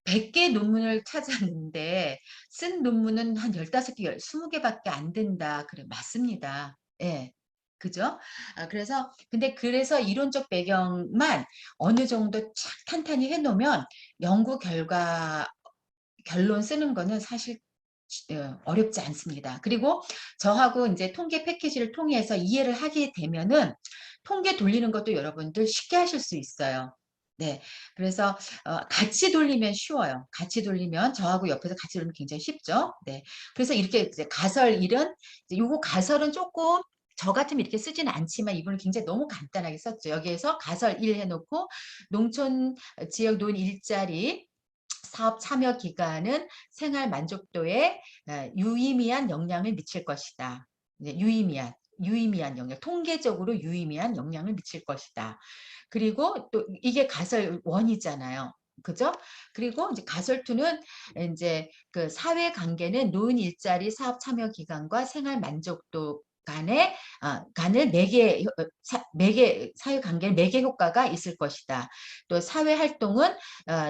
100개 논문을 찾았는데 쓴 논문은 한 15개, 20개밖에 안 된다. 그래, 맞습니다. 예. 그죠? 그래서 이론적 배경만 어느 정도 착 탄탄히 해놓으면 연구 결과, 결론 쓰는 거는 사실 어렵지 않습니다. 그리고 저하고 이제 통계 패키지를 통해서 이해를 하게 되면은 통계 돌리는 것도 여러분들 쉽게 하실 수 있어요. 네. 그래서 같이 돌리면 쉬워요. 같이 돌리면 저하고 옆에서 같이 돌리면 굉장히 쉽죠. 네. 그래서 이렇게 이제 가설 일은 요거 가설은 조금 저 같으면 이렇게 쓰지는 않지만 이분은 굉장히 너무 간단하게 썼죠. 여기에서 가설 1 해놓고 농촌 지역 노인 일자리 사업 참여 기간은 생활 만족도에 유의미한 영향을 미칠 것이다. 유의미한 영향, 통계적으로 유의미한 영향을 미칠 것이다. 그리고 또 이게 가설 1이잖아요. 그죠? 그리고 이제 가설 2는 이제 그 사회 관계는 노인 일자리 사업 참여 기간과 생활 만족도 간을 매개 사회관계 매개 효과가 있을 것이다. 또 사회활동은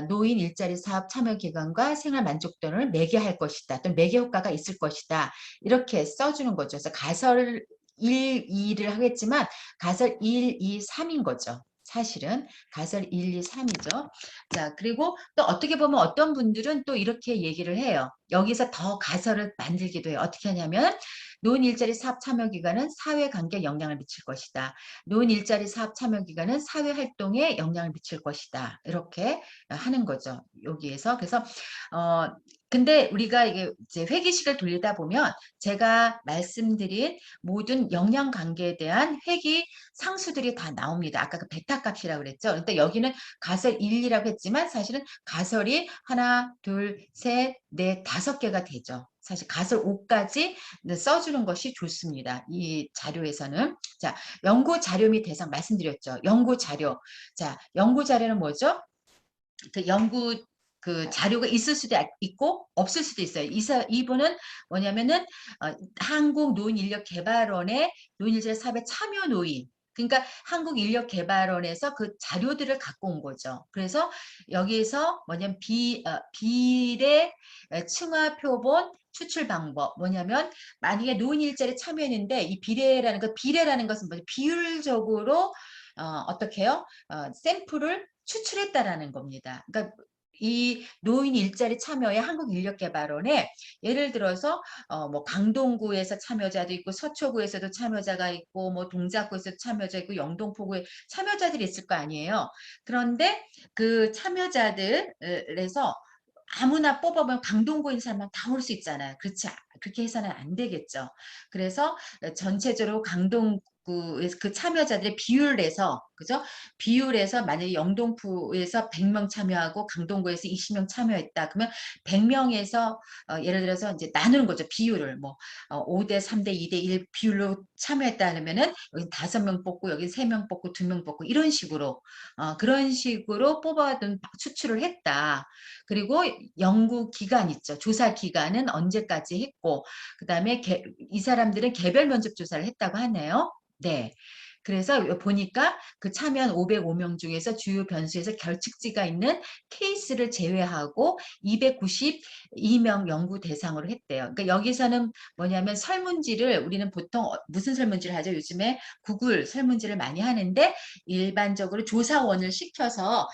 노인 일자리 사업 참여기간과 생활 만족도를 매개할 것이다. 또 매개 효과가 있을 것이다. 이렇게 써주는 거죠. 그래서 가설 1, 2를 하겠지만 가설 1, 2, 3인 거죠. 사실은 가설 1, 2, 3이죠. 자, 그리고 또 어떻게 보면 어떤 분들은 또 이렇게 얘기를 해요. 여기서 더 가설을 만들기도 해요. 어떻게 하냐면 노인 일자리 사업 참여 기간은 사회관계에 영향을 미칠 것이다. 노인 일자리 사업 참여 기간은 사회활동에 영향을 미칠 것이다. 이렇게 하는 거죠. 여기에서. 그래서 근데 우리가 이게 이제 회기식을 돌리다 보면 제가 말씀드린 모든 영향 관계에 대한 회기 상수들이 다 나옵니다. 아까 그 베타 값이라고 그랬죠. 근데 여기는 가설 1, 2라고 했지만 사실은 가설이 하나, 둘, 셋, 넷, 5개가 되죠. 사실 가설 5까지 써주는 것이 좋습니다. 이 자료에서는. 자, 연구 자료 및 대상 말씀드렸죠. 연구 자료. 자, 연구 자료는 뭐죠? 그 연구 그 자료가 있을 수도 있고 없을 수도 있어요. 이분은 뭐냐면은 한국노인인력개발원의 노인일자리 사업에 참여 노인. 그러니까 한국인력개발원에서 그 자료들을 갖고 온 거죠. 그래서 여기에서 뭐냐면 비례 층화 표본 추출 방법 뭐냐면 만약에 노인 일자리 참여했는데 이 비례라는 것은 뭐죠? 비율적으로 어떻게 해요? 샘플을 추출했다라는 겁니다. 그러니까 이 노인 일자리 참여의 한국인력개발원에 예를 들어서 뭐 강동구에서 참여자도 있고 서초구에서도 참여자가 있고 뭐 동작구에서도 참여자 있고 영동포구에 참여자들이 있을 거 아니에요. 그런데 그 참여자들에서 아무나 뽑아보면 강동구에 있는 사람만 다 올 수 있잖아요. 그렇게 해서는 안 되겠죠. 그래서 전체적으로 강동구에서 그 참여자들의 비율에서 그죠? 비율에서 만약에 영동포에서 100명 참여하고 강동구에서 20명 참여했다. 그러면 100명에서 예를 들어서 이제 나누는 거죠. 비율을 뭐 5대 3대 2대 1 비율로 참여했다 하면은 여기 5명 뽑고 여기 3명 뽑고 2명 뽑고 이런 식으로 그런 식으로 뽑아둔 추출을 했다. 그리고 연구 기간 있죠. 조사 기간은 언제까지 했고 그다음에 이 사람들은 개별 면접 조사를 했다고 하네요. 네. 그래서 보니까 그 참여한 505명 중에서 주요 변수에서 결측지가 있는 케이스를 제외하고 292명 연구 대상으로 했대요. 그러니까 여기서는 뭐냐면 설문지를 우리는 보통 무슨 설문지를 하죠? 요즘에 구글 설문지를 많이 하는데 일반적으로 조사원을 시켜서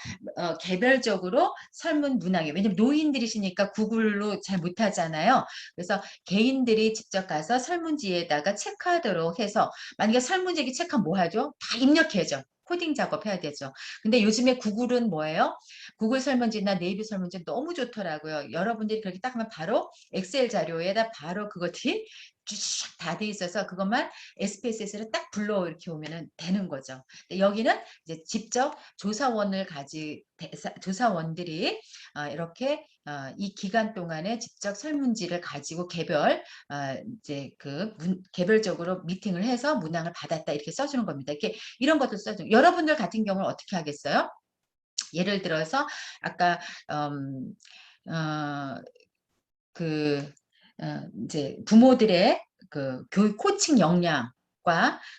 개별적으로 설문 문항에 왜냐면 노인들이시니까 구글로 잘 못하잖아요. 그래서 개인들이 직접 가서 설문지에다가 체크하도록 해서 만약에 설문지기 체크하면 뭐 하죠? 다 입력해야죠. 코딩 작업해야 되죠. 근데 요즘에 구글은 뭐예요? 구글 설문지나 네이버 설문지 너무 좋더라고요. 여러분들이 그렇게 딱 하면 바로 엑셀 자료에다 바로 그것들이 다 돼 있어서 그것만 SPSS를 딱 불러 이렇게 오면 되는 거죠. 여기는 이제 직접 조사원들이 이렇게 이 기간 동안에 직접 설문지를 가지고 이제 개별적으로 미팅을 해서 문항을 받았다 이렇게 써주는 겁니다. 이렇게 이런 것도 써주는. 여러분들 같은 경우는 어떻게 하겠어요? 예를 들어서 아까 음, 어, 그 이제 부모들의 그 교육 코칭 역량과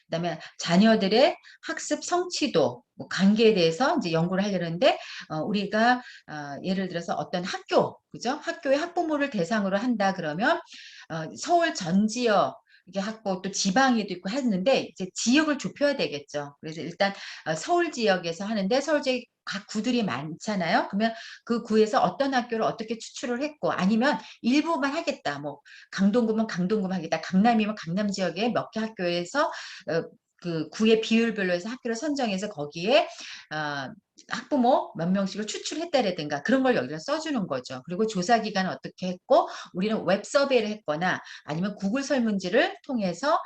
그다음에 자녀들의 학습 성취도 뭐 관계에 대해서 이제 연구를 하려는데 우리가 예를 들어서 어떤 학교 그죠? 학교의 학부모를 대상으로 한다 그러면 서울 전 지역 이게 학교 또 지방에도 있고 했는데 이제 지역을 좁혀야 되겠죠. 그래서 일단 서울 지역에서 하는데 서울 지역 각 구들이 많잖아요. 그러면 그 구에서 어떤 학교를 어떻게 추출을 했고 아니면 일부만 하겠다. 뭐 강동구면 강동구만 하겠다. 강남이면 강남 지역에 몇 개 학교에서 그 구의 비율별로 해서 학교를 선정해서 거기에 학부모 몇 명씩을 추출했다라든가 그런 걸 여기다 써주는 거죠. 그리고 조사 기간은 어떻게 했고 우리는 웹 서베이를 했거나 아니면 구글 설문지를 통해서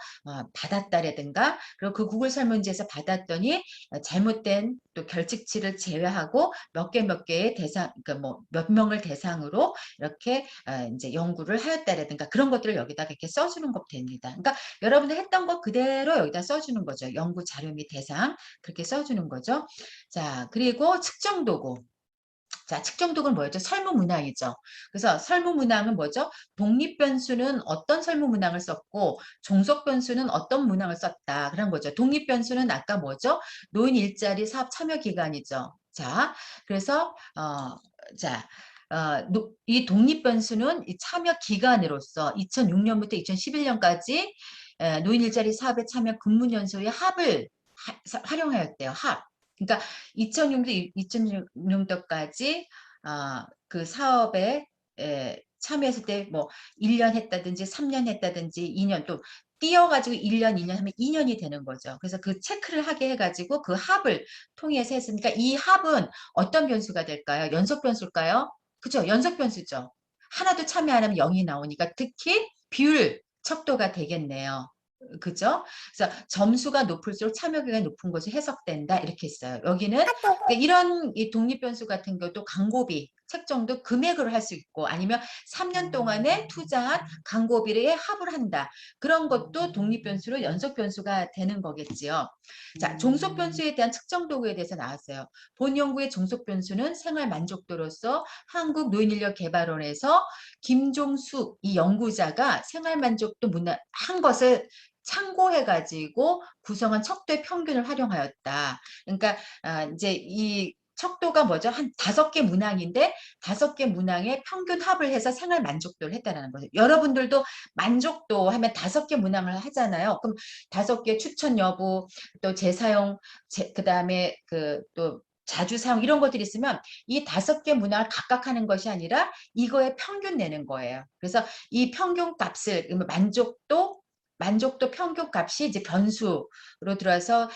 받았다라든가 그리고 그 구글 설문지에서 받았더니 잘못된 또 결칙치를 제외하고 몇 개의 대상 그러니까 뭐 몇 명을 대상으로 이렇게 이제 연구를 하였다라든가 그런 것들을 여기다가 이렇게 써주는 것 됩니다. 그러니까 여러분들 했던 거 그대로 여기다 써주는 거죠. 연구 자료 및 대상 그렇게 써주는 거죠. 자, 그리고 측정 도구. 자, 측정도는 뭐였죠? 설문문항이죠. 그래서 설문문항은 뭐죠? 독립변수는 어떤 설문문항을 썼고 종속변수는 어떤 문항을 썼다. 그런 거죠. 독립변수는 아까 뭐죠? 노인 일자리 사업 참여 기간이죠. 자, 그래서 자, 이 독립변수는 이 참여 기간으로서 2006년부터 2011년까지 노인 일자리 사업에 참여 근무연수의 합을 활용하였대요. 합. 그러니까 2006년도 2006년도까지 그 사업에 참여했을 때 뭐 1년 했다든지 3년 했다든지 2년 또 띄어가지고 1년, 2년 하면 2년이 되는 거죠. 그래서 그 체크를 하게 해가지고 그 합을 통해서 했으니까 이 합은 어떤 변수가 될까요? 연속 변수일까요? 그죠? 연속 변수죠. 하나도 참여 안 하면 0이 나오니까 특히 비율 척도가 되겠네요. 그죠? 그래서 점수가 높을수록 참여기간이 높은 것이 해석된다. 이렇게 했어요. 여기는 그러니까 이런 이 독립변수 같은 것도 광고비 책정도 금액으로 할 수 있고 아니면 3년 동안에 투자한 광고비에 합을 한다. 그런 것도 독립변수로 연속변수가 되는 거겠지요. 자, 종속변수에 대한 측정 도구에 대해서 나왔어요. 본 연구의 종속변수는 생활 만족도로서 한국노인인력개발원에서 김종숙 이 연구자가 생활 만족도 한 것을 참고해가지고 구성한 척도의 평균을 활용하였다. 그러니까 이제 이 척도가 뭐죠? 한 5개 문항인데 5개 문항의 평균 합을 해서 생활 만족도를 했다라는 거죠. 여러분들도 만족도 하면 5개 문항을 하잖아요. 그럼 5개 추천 여부, 또 재사용, 그다음에 그 또 자주 사용 이런 것들이 있으면 이 5개 문항을 각각 하는 것이 아니라 이거의 평균 내는 거예요. 그래서 이 평균 값을 만족도 평균 값이 이제 변수로 들어서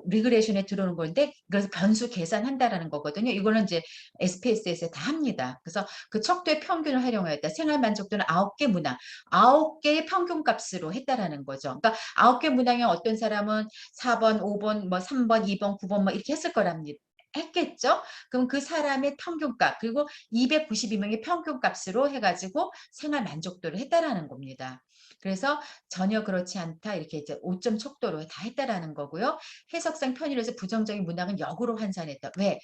리그레이션에 들어오는 건데 그래서 변수 계산한다라는 거거든요. 이거는 이제 SPSS에 다 합니다. 그래서 그 척도의 평균을 활용하였다. 생활 만족도는 9개 문항, 9개의 평균 값으로 했다라는 거죠. 그러니까 9개 문항에 어떤 사람은 4번, 5번, 뭐 3번, 2번, 9번 뭐 이렇게 했을 거랍니다. 했겠죠? 그럼 그 사람의 평균값 그리고 292명의 평균값으로 해가지고 생활 만족도를 했다라는 겁니다. 그래서 전혀 그렇지 않다 이렇게 이제 5점 척도로 다 했다라는 거고요. 해석상 편의로서 부정적인 문항은 역으로 환산했다. 왜?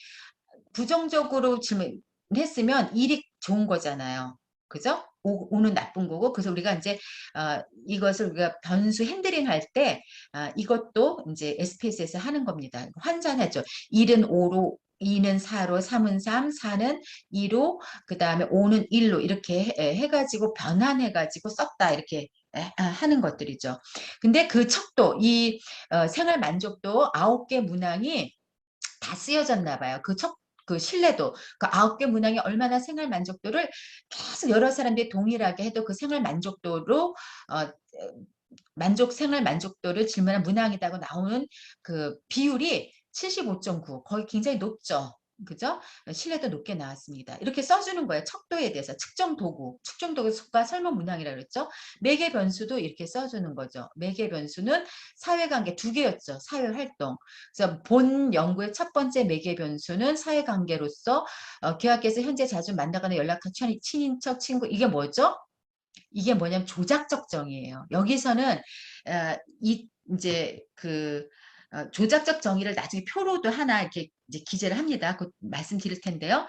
부정적으로 질문했으면 일이 좋은 거잖아요. 그죠? 오는 나쁜 거고 그래서 우리가 이제 이것을 우리가 변수 핸들링 할 때 이것도 이제 SPSS 하는 겁니다. 환산하죠. 1은 5로 2는 4로 3은 3, 4는 2로 그 다음에 5는 1로 이렇게 해가지고 변환해가지고 썼다 이렇게 하는 것들이죠. 근데 그 척도 이 생활 만족도 9개 문항이 다 쓰여졌나 봐요. 그 신뢰도, 그 9개 문항이 얼마나 생활 만족도를 계속 여러 사람들이 동일하게 해도 그 생활 만족도로, 생활 만족도를 질문한 문항이라고 나오는 그 비율이 75.9, 거의 굉장히 높죠. 그죠? 신뢰도 높게 나왔습니다. 이렇게 써주는 거예요. 척도에 대해서 측정 도구가 설문 문항이라고 그랬죠. 매개 변수도 이렇게 써주는 거죠. 매개 변수는 사회관계 2개였죠. 사회활동. 그래서 본 연구의 첫 번째 매개 변수는 사회관계로서 계약에서 현재 자주 만나거나 연락한 친인척, 친구 이게 뭐죠? 이게 뭐냐면 조작적 정의예요. 여기서는 이제 그 조작적 정의를 나중에 표로도 하나 이렇게 이제 기재를 합니다. 그 말씀드릴 텐데요.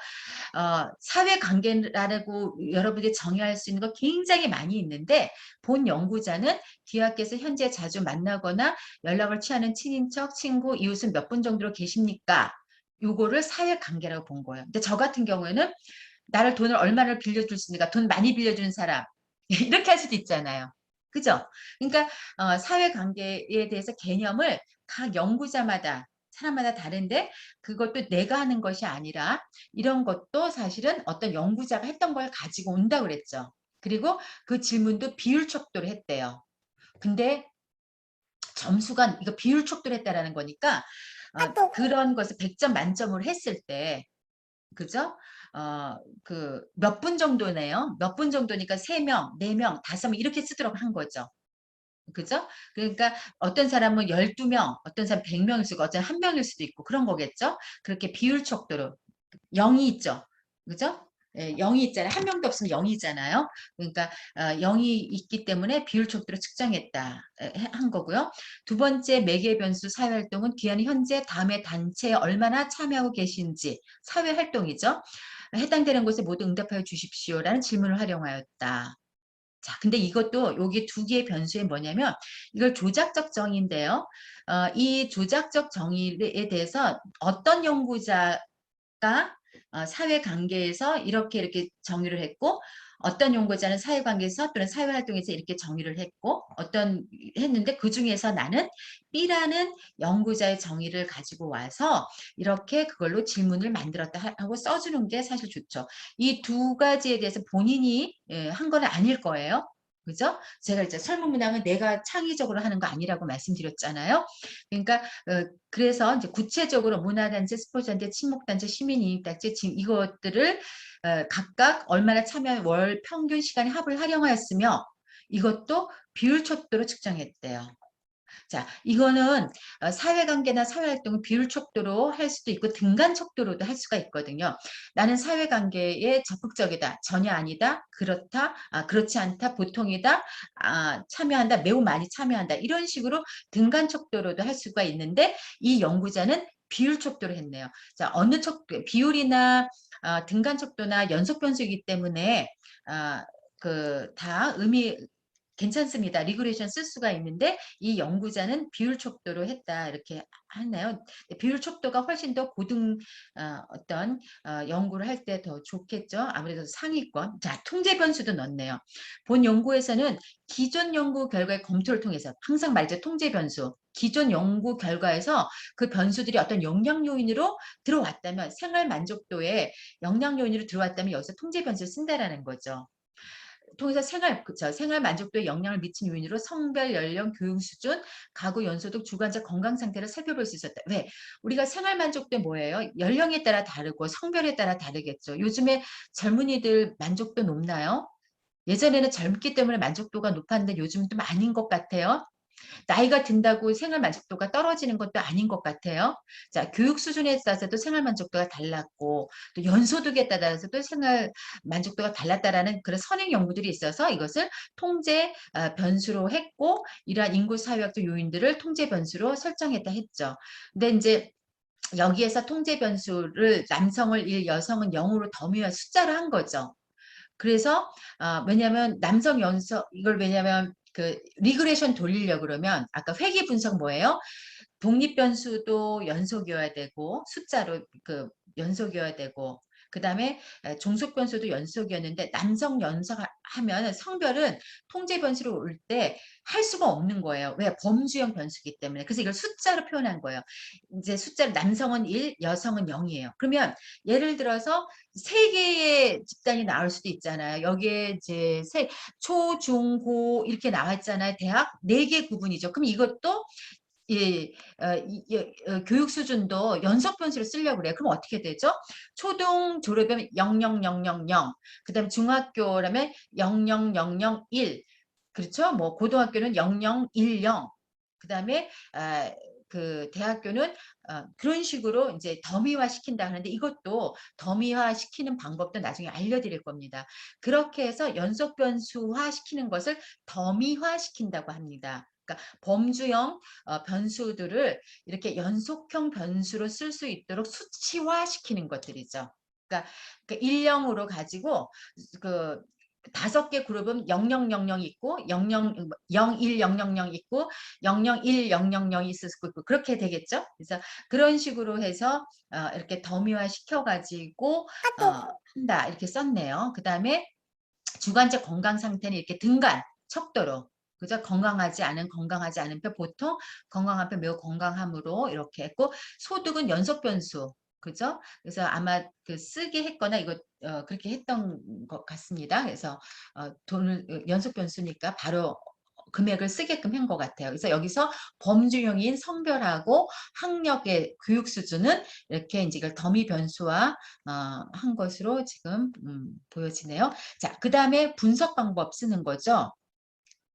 사회관계라고 여러분이 정의할 수 있는 거 굉장히 많이 있는데 본 연구자는 귀하께서 현재 자주 만나거나 연락을 취하는 친인척, 친구, 이웃은 몇 분 정도로 계십니까? 요거를 사회관계라고 본 거예요. 근데 저 같은 경우에는 나를 돈을 얼마를 빌려줄 수 있는가? 돈 많이 빌려주는 사람. 이렇게 할 수도 있잖아요. 그죠? 그러니까 사회관계에 대해서 개념을 각 연구자마다 사람마다 다른데 그것도 내가 하는 것이 아니라 이런 것도 사실은 어떤 연구자가 했던 걸 가지고 온다고 그랬죠. 그리고 그 질문도 비율 척도를 했대요. 근데 점수가 이거 비율 척도를 했다라는 거니까 그런 것을 100점 만점으로 했을 때 그죠? 그 몇 분 정도네요. 몇 분 정도니까 3명, 4명, 5명 이렇게 쓰도록 한 거죠. 그죠? 그러니까 어떤 사람은 12명, 어떤 사람 100명일 수가, 어떤 한 명일 수도 있고 그런 거겠죠? 그렇게 비율 척도로 0이 있죠. 그죠? 예, 0이 있잖아요. 한 명도 없으면 0이잖아요. 그러니까 0이 있기 때문에 비율 척도로 측정했다 한 거고요. 두 번째 매개 변수 사회활동은 귀한 현재 다음의 단체에 얼마나 참여하고 계신지 사회활동이죠. 해당되는 곳에 모두 응답하여 주십시오라는 질문을 활용하였다. 자, 근데 이것도 여기 두 개의 변수에 뭐냐면 이걸 조작적 정의인데요. 이 조작적 정의에 대해서 어떤 연구자가 사회관계에서 이렇게 정의를 했고 어떤 연구자는 사회관계에서 또는 사회활동에서 이렇게 정의를 했고 했는데 그중에서 나는 B라는 연구자의 정의를 가지고 와서 이렇게 그걸로 질문을 만들었다 하고 써주는 게 사실 좋죠. 이 두 가지에 대해서 본인이 한 건 아닐 거예요. 그죠? 제가 이제 설문문항은 내가 창의적으로 하는 거 아니라고 말씀드렸잖아요. 그러니까 그래서 이제 구체적으로 문화단체, 스포츠단체, 친목단체, 시민이익단체 지금 이것들을 각각 얼마나 참여 월 평균 시간에 합을 활용하였으며 이것도 비율 척도로 측정했대요. 자, 이거는 사회관계나 사회활동을 비율 척도로 할 수도 있고 등간 척도로도 할 수가 있거든요. 나는 사회관계에 적극적이다, 전혀 아니다, 그렇다, 그렇지 않다, 보통이다, 참여한다, 매우 많이 참여한다 이런 식으로 등간 척도로도 할 수가 있는데 이 연구자는 비율 척도로 했네요. 자, 어느 척도 비율이나 등간 척도나 연속 변수이기 때문에 다 의미 괜찮습니다. 리그레이션 쓸 수가 있는데 이 연구자는 비율 척도로 했다 이렇게 하나요. 비율 척도가 훨씬 더 고등 어떤 연구를 할 때 더 좋겠죠. 아무래도 상위권. 자, 통제 변수도 넣었네요. 본 연구에서는 기존 연구 결과의 검토를 통해서 항상 말이죠. 통제 변수. 기존 연구 결과에서 그 변수들이 어떤 영향 요인으로 들어왔다면 생활 만족도에 영향 요인으로 들어왔다면 여기서 통제 변수를 쓴다라는 거죠. 통해서 생활 만족도에 영향을 미친 요인으로 성별, 연령, 교육 수준, 가구 연소득, 주관자 건강 상태를 살펴볼 수 있었다. 왜? 우리가 생활 만족도 뭐예요? 연령에 따라 다르고 성별에 따라 다르겠죠. 요즘에 젊은이들 만족도 높나요? 예전에는 젊기 때문에 만족도가 높았는데 요즘은 좀 아닌 것 같아요. 나이가 든다고 생활 만족도가 떨어지는 것도 아닌 것 같아요. 자, 교육 수준에 따라서도 생활 만족도가 달랐고 또 연소득에 따라서도 생활 만족도가 달랐다라는 그런 선행 연구들이 있어서 이것을 통제 변수로 했고 이러한 인구 사회학적 요인들을 통제 변수로 설정했다 했죠. 근데 이제 여기에서 통제 변수를 남성을 1, 여성은 0으로 더미와 숫자로 한 거죠. 그래서 왜냐하면 남성 연속 이걸 왜냐하면 그 리그레이션 돌리려 그러면 아까 회귀 분석 뭐예요? 독립 변수도 연속이어야 되고 숫자로 그 연속이어야 되고 그다음에 종속 변수도 연속이었는데 남성 연속하면 성별은 통제 변수로 올 때 할 수가 없는 거예요. 왜? 범주형 변수기 때문에. 그래서 이걸 숫자로 표현한 거예요. 이제 숫자로 남성은 1, 여성은 0이에요. 그러면 예를 들어서 세 개의 집단이 나올 수도 있잖아요. 여기에 이제 초, 중, 고 이렇게 나왔잖아요. 대학 네 개 구분이죠. 그럼 이것도 예, 교육 수준도 연속 변수를 쓰려고 그래요. 그럼 어떻게 되죠? 초등 졸업이면 00000, 그다음에 중학교라면 00001, 그렇죠? 뭐 고등학교는 0010, 그다음에 그 대학교는 그런 식으로 이제 더미화 시킨다 하는데 이것도 더미화 시키는 방법도 나중에 알려드릴 겁니다. 그렇게 해서 연속 변수화 시키는 것을 더미화 시킨다고 합니다. 그러니까 범주형 변수들을 이렇게 연속형 변수로 쓸 수 있도록 수치화 시키는 것들이죠. 그러니까 1형으로 가지고 그 5개 그룹은 0000 있고 01000 있고 001000이 있을 수 있고 그렇게 되겠죠. 그래서 그런 식으로 해서 이렇게 더미화 시켜가지고 한다 이렇게 썼네요. 그 다음에 주관적 건강 상태는 이렇게 등간 척도로 그죠? 건강하지 않은 표 보통 건강한 표 매우 건강함으로 이렇게 했고 소득은 연속 변수 그죠? 그래서 아마 그 쓰게 했거나 이거 그렇게 했던 것 같습니다. 그래서 돈을 연속 변수니까 바로 금액을 쓰게끔 한 것 같아요. 그래서 여기서 범주형인 성별하고 학력의 교육 수준은 이렇게 이제 이걸 더미 변수화 한 것으로 지금 보여지네요. 자, 그 다음에 분석 방법 쓰는 거죠.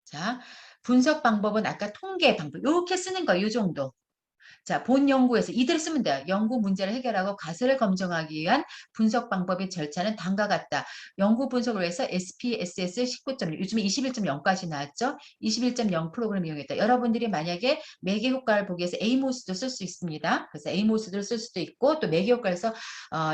자, 분석 방법은 아까 통계 방법 이렇게 쓰는 거예요. 이 정도. 자, 본 연구에서 이대로 쓰면 돼요. 연구 문제를 해결하고 가설을 검증하기 위한 분석 방법의 절차는 다음과 같다. 연구 분석을 위해서 SPSS 19.1, 요즘에 21.0까지 나왔죠. 21.0 프로그램 이용했다. 여러분들이 만약에 매개 효과를 보기 위해서 에이모스도 쓸 수 있습니다. 그래서 에이모스도 쓸 수도 있고 또 매개 효과에서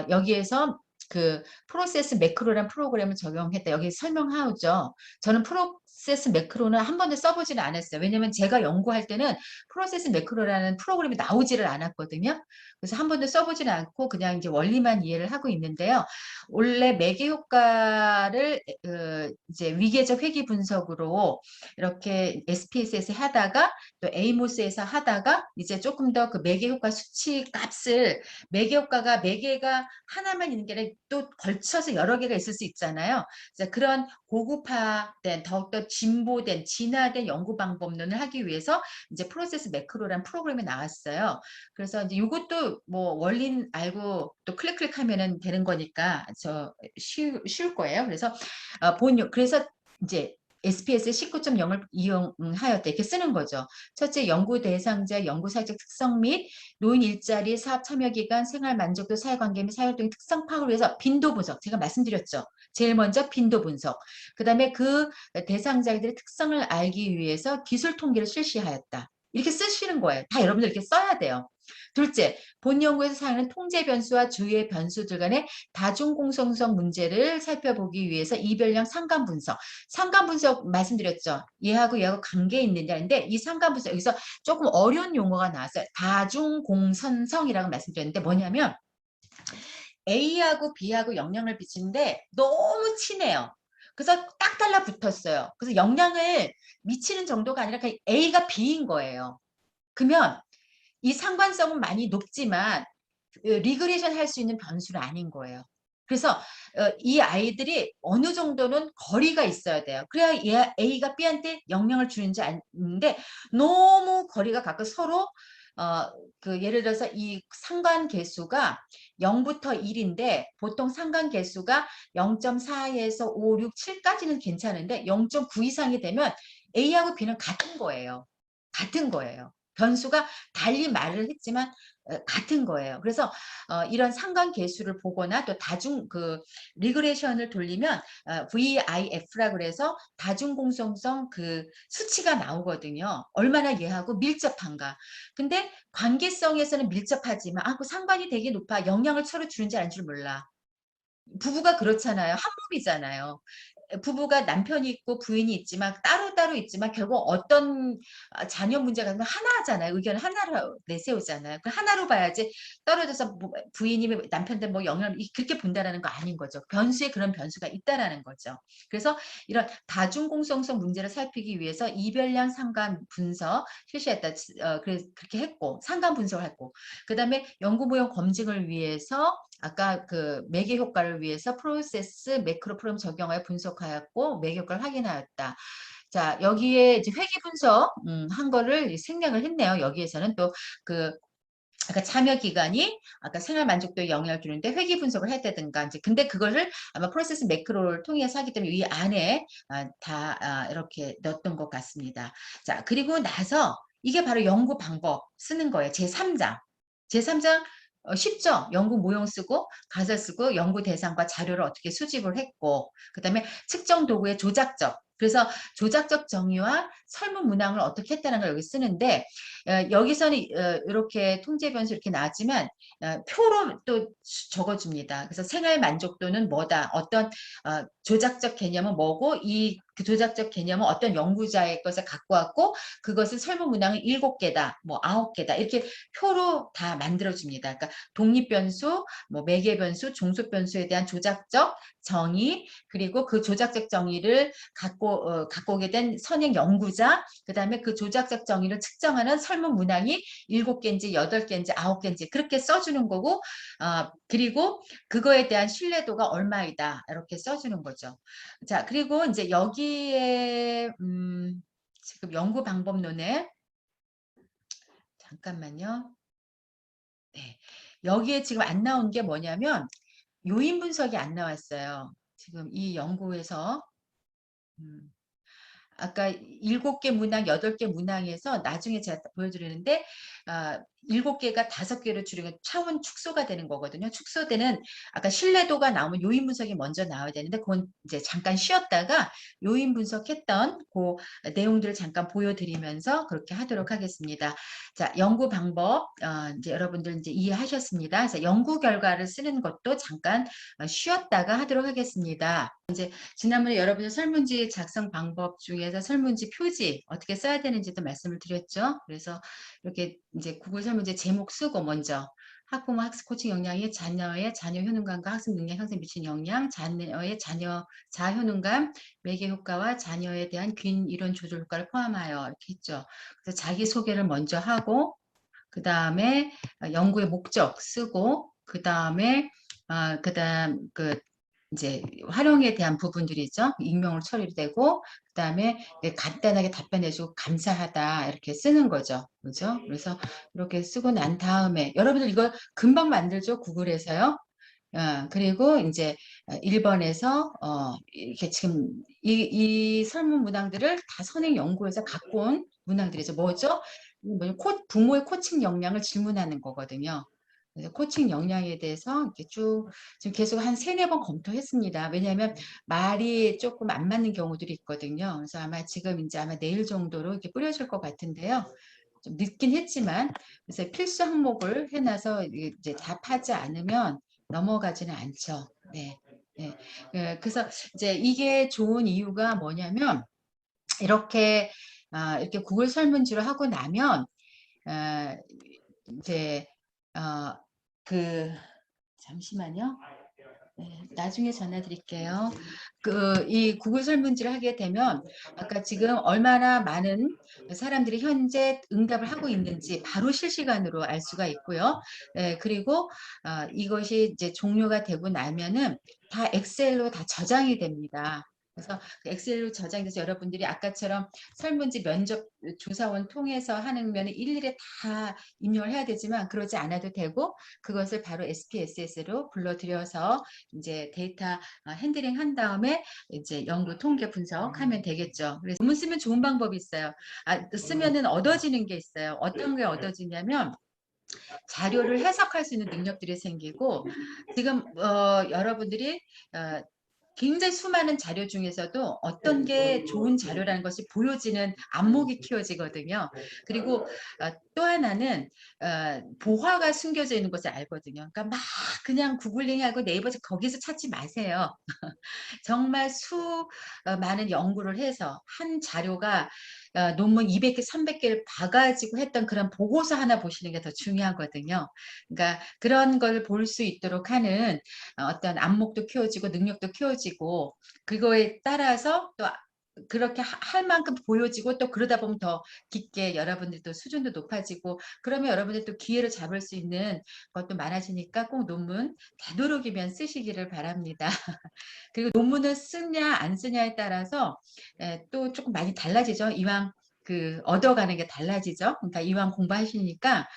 여기에서 그 프로세스 매크로란 프로그램을 적용했다. 여기 설명하죠. 저는 프로세스 매크로는 한 번도 써보지는 않았어요. 왜냐면 제가 연구할 때는 프로세스 매크로라는 프로그램이 나오지를 않았거든요. 그래서 한 번도 써보지는 않고 그냥 이제 원리만 이해를 하고 있는데요. 원래 매개 효과를 이제 위계적 회귀 분석으로 이렇게 SPSS 하다가 또 에이모스에서 하다가 이제 조금 더 그 매개 효과 수치 값을 매개 효과가 매개가 하나만 있는 게 아니라 또 걸쳐서 여러 개가 있을 수 있잖아요. 그래서 그런 고급화된 더욱더 진보된 진화된 연구 방법론을 하기 위해서 이제 프로세스 매크로라는 프로그램이 나왔어요. 그래서 이제 이것도 뭐 원리 알고 또 클릭하면은 되는 거니까 쉬울 거예요. 그래서 그래서 이제 SPS 19.0을 이용하였다 이렇게 쓰는 거죠. 첫째, 연구 대상자, 연구 사회적 특성 및 노인 일자리, 사업 참여 기간, 생활 만족도, 사회관계 및 사회활동의 특성 파악을 위해서 빈도 분석. 제가 말씀드렸죠. 제일 먼저 빈도 분석. 그 다음에 그 대상자들의 특성을 알기 위해서 기술 통계를 실시하였다. 이렇게 쓰시는 거예요. 다 여러분들 이렇게 써야 돼요. 둘째, 본 연구에서 사용하는 통제 변수와 주의 변수들 간의 다중 공성성 문제를 살펴보기 위해서 이별량 상관 분석. 상관 분석 말씀드렸죠. 얘하고 관계 있느냐인데 이 상관 분석 여기서 조금 어려운 용어가 나왔어요. 다중 공선성이라고 말씀드렸는데 뭐냐면 A하고 B하고 영향을 미치는데 너무 친해요. 그래서 딱 달라붙었어요. 그래서 영향을 미치는 정도가 아니라 그냥 A가 B인 거예요. 그러면 이 상관성은 많이 높지만 리그레이션 할 수 있는 변수는 아닌 거예요. 그래서 이 아이들이 어느 정도는 거리가 있어야 돼요. 그래야 A가 B한테 영향을 주는지 아는데 너무 거리가 가까워 서로 예를 들어서 이 상관 개수가 0부터 1인데 보통 상관 개수가 0.4에서 5, 6, 7까지는 괜찮은데 0.9 이상이 되면 A하고 B는 같은 거예요. 같은 거예요. 변수가 달리 말을 했지만 같은 거예요. 그래서 이런 상관 계수를 보거나 또 다중 리그레이션을 돌리면 VIF라고 그래서 다중 공성성 수치가 나오거든요. 얼마나 얘하고 밀접한가. 근데 관계성에서는 밀접하지만 그 상관이 되게 높아 영향을 서로 주는지 아닌지 몰라. 부부가 그렇잖아요. 한 몸이잖아요. 부부가 남편이 있고 부인이 있지만 따로따로 있지만 결국 어떤 자녀 문제가 있으면 하나잖아요. 의견을 하나로 내세우잖아요. 그 하나로 봐야지 떨어져서 부인이 남편들 영향을 그렇게 본다라는 거 아닌 거죠. 변수에 그런 변수가 있다라는 거죠. 그래서 이런 다중공성성 문제를 살피기 위해서 이별량 상관 분석 실시했다. 그렇게 했고 상관 분석을 했고 그다음에 연구 모형 검증을 위해서 아까 매개 효과를 위해서 프로세스 매크로 프로그램 적용하여 분석하였고 매개 효과를 확인하였다. 자, 여기에 이제 회귀 분석 한 거를 생략을 했네요. 여기에서는 또 아까 참여 기간이 아까 생활 만족도에 영향을 주는데 회귀 분석을 했다든가 이제 근데 그거를 아마 프로세스 매크로를 통해서 하기 때문에 이 안에 다 이렇게 넣었던 것 같습니다. 자, 그리고 나서 이게 바로 연구 방법 쓰는 거예요. 제3장. 제3장 쉽죠? 연구 모형 쓰고 가사 쓰고 연구 대상과 자료를 어떻게 수집을 했고 그다음에 측정 도구의 조작적 그래서 조작적 정의와 설문 문항을 어떻게 했다는 걸 여기 쓰는데 여기서는 이렇게 통제 변수 이렇게 나왔지만 표로 또 적어줍니다. 그래서 생활 만족도는 뭐다. 어떤 조작적 개념은 뭐고 그 조작적 개념은 어떤 연구자의 것을 갖고 왔고 그것은 설문 문항은 7개다, 뭐 9개다 이렇게 표로 다 만들어줍니다. 그러니까 독립 변수, 뭐 매개 변수, 종속 변수에 대한 조작적 정의 그리고 그 조작적 정의를 갖고 오게 된 선행 연구자 그다음에 그 조작적 정의를 측정하는 설문 문항이 7개인지 8개인지 9개인지 그렇게 써주는 거고 그리고 그거에 대한 신뢰도가 얼마이다 이렇게 써주는 거죠. 자 그리고 이제 여기에 지금 연구 방법론에 잠깐만요. 네. 여기에 지금 안 나온 게 뭐냐면 요인 분석이 안 나왔어요. 지금 이 연구에서 아까 7개 문항, 8개 문항에서 나중에 제가 보여드리는데 7개가 5개로 줄이면 차원 축소가 되는 거거든요. 축소되는 아까 신뢰도가 나오면 요인 분석이 먼저 나와야 되는데 그건 이제 잠깐 쉬었다가 요인 분석했던 그 내용들을 잠깐 보여드리면서 그렇게 하도록 하겠습니다. 자, 연구 방법 이제 여러분들 이제 이해하셨습니다. 그래서 연구 결과를 쓰는 것도 잠깐 쉬었다가 하도록 하겠습니다. 이제 지난번에 여러분들 설문지 작성 방법 중에서 설문지 표지 어떻게 써야 되는지도 말씀을 드렸죠. 그래서 이렇게 이제 구글 설문지 제목 쓰고 먼저 학부모 학습 코칭 역량이 자녀의 자녀 효능감과 학습 능력 향상에 미치는 영향, 자녀의 자녀 효능감, 매개 효과와 자녀에 대한 균 이론 조절 효과를 포함하여 이렇게 했죠. 그래서 자기 소개를 먼저 하고 그 다음에 연구의 목적 쓰고 그 다음에 그다음 이제 활용에 대한 부분들이죠. 익명으로 처리되고 그다음에 간단하게 답변해주고 감사하다 이렇게 쓰는 거죠. 그죠? 그래서 이렇게 쓰고 난 다음에 여러분들 이거 금방 만들죠. 구글에서요. 그리고 이제 1번에서 이렇게 지금 이 설문 문항들을 다 선행 연구에서 갖고 온 문항들이죠. 뭐죠? 부모의 코칭 역량을 질문하는 거거든요. 그래서 코칭 역량에 대해서 이렇게 쭉 지금 계속 한 3-4번 검토했습니다. 왜냐하면 말이 조금 안 맞는 경우들이 있거든요. 그래서 아마 지금 이제 아마 내일 정도로 이렇게 뿌려질 것 같은데요. 좀 늦긴 했지만 그래서 필수 항목을 해놔서 이제 답하지 않으면 넘어가지는 않죠. 네. 네. 그래서 이제 이게 좋은 이유가 뭐냐면 이렇게 이렇게 구글 설문지를 하고 나면 이제 잠시만요. 네, 나중에 전화 드릴게요. 이 구글 설문지를 하게 되면 아까 지금 얼마나 많은 사람들이 현재 응답을 하고 있는지 바로 실시간으로 알 수가 있고요. 그리고 이것이 이제 종료가 되고 나면은 다 엑셀로 다 저장이 됩니다. 그래서 엑셀로 저장돼서 여러분들이 아까처럼 설문지 면접 조사원 통해서 하는 면은 일일이 다 입력을 해야 되지만 그러지 않아도 되고 그것을 바로 SPSS로 불러들여서 이제 데이터 핸들링 한 다음에 이제 연구 통계 분석하면 되겠죠. 그래서 논문 쓰면 좋은 방법이 있어요. 쓰면은 얻어지는 게 있어요. 어떤 게 얻어지냐면 자료를 해석할 수 있는 능력들이 생기고 지금 여러분들이 굉장히 수많은 자료 중에서도 어떤 게 좋은 자료라는 것이 보여지는 안목이 키워지거든요. 그리고 또 하나는 보화가 숨겨져 있는 것을 알거든요. 그러니까 막 그냥 구글링하고 네이버 거기서 찾지 마세요. 정말 많은 연구를 해서 한 자료가 논문 200개, 300개를 봐가지고 했던 그런 보고서 하나 보시는 게 더 중요하거든요. 그러니까 그런 걸 볼 수 있도록 하는 어떤 안목도 키워지고 능력도 키워지고 그거에 따라서 또 그렇게 할 만큼 보여지고 또 그러다 보면 더 깊게 여러분들도 수준도 높아지고 그러면 여러분들 또 기회를 잡을 수 있는 것도 많아지니까 꼭 논문 되도록이면 쓰시기를 바랍니다. 그리고 논문을 쓰냐 안 쓰냐에 따라서 또 조금 많이 달라지죠. 이왕 얻어가는 게 달라지죠. 그러니까 이왕 공부하시니까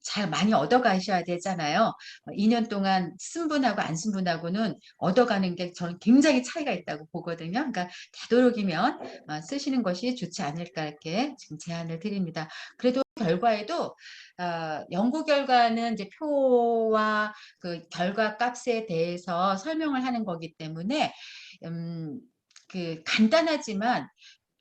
잘 많이 얻어가셔야 되잖아요. 2년 동안 쓴 분하고 안 쓴 분하고는 얻어가는 게 저는 굉장히 차이가 있다고 보거든요. 그러니까 되도록이면 쓰시는 것이 좋지 않을까 이렇게 지금 제안을 드립니다. 그래도 결과에도 연구 결과는 이제 표와 그 결과 값에 대해서 설명을 하는 거기 때문에 간단하지만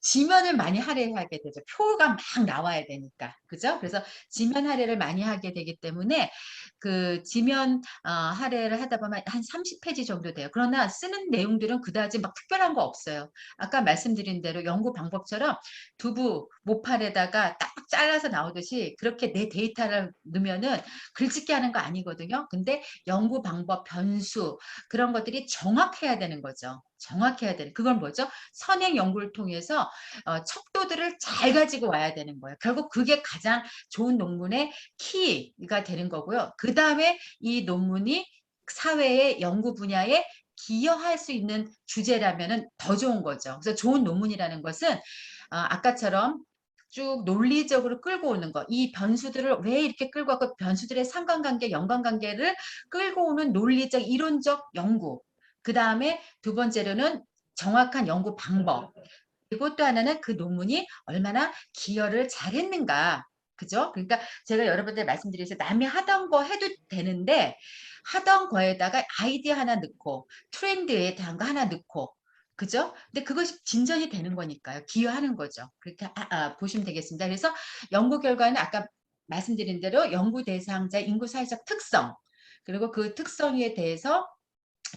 지면을 많이 할애하게 되죠. 표가 막 나와야 되니까. 그죠? 그래서 지면 할애를 많이 하게 되기 때문에 그 지면 할애를 하다 보면 한 30페이지 정도 돼요. 그러나 쓰는 내용들은 그다지 막 특별한 거 없어요. 아까 말씀드린 대로 연구 방법처럼 두부 모판에다가 딱 잘라서 나오듯이 그렇게 내 데이터를 넣으면은 글짓기 하는 거 아니거든요. 근데 연구 방법, 변수 그런 것들이 정확해야 되는 거죠. 정확해야 되는 그건 뭐죠? 선행 연구를 통해서 척도들을 잘 가지고 와야 되는 거예요. 결국 그게 가장 좋은 논문의 키가 되는 거고요. 그 다음에 이 논문이 사회의 연구 분야에 기여할 수 있는 주제라면 더 좋은 거죠. 그래서 좋은 논문이라는 것은 아까처럼 쭉 논리적으로 끌고 오는 거. 이 변수들을 왜 이렇게 끌고 왔고 변수들의 상관관계, 연관관계를 끌고 오는 논리적, 이론적 연구. 그 다음에 두 번째로는 정확한 연구 방법. 그리고 또 하나는 그 논문이 얼마나 기여를 잘했는가. 그죠? 그러니까 제가 여러분들 말씀드려서 남이 하던 거 해도 되는데 하던 거에다가 아이디어 하나 넣고 트렌드에 대한 거 하나 넣고 그죠? 근데 그것이 진전이 되는 거니까요. 기여하는 거죠. 그렇게 보시면 되겠습니다. 그래서 연구 결과는 아까 말씀드린 대로 연구 대상자 인구 사회적 특성 그리고 그 특성에 대해서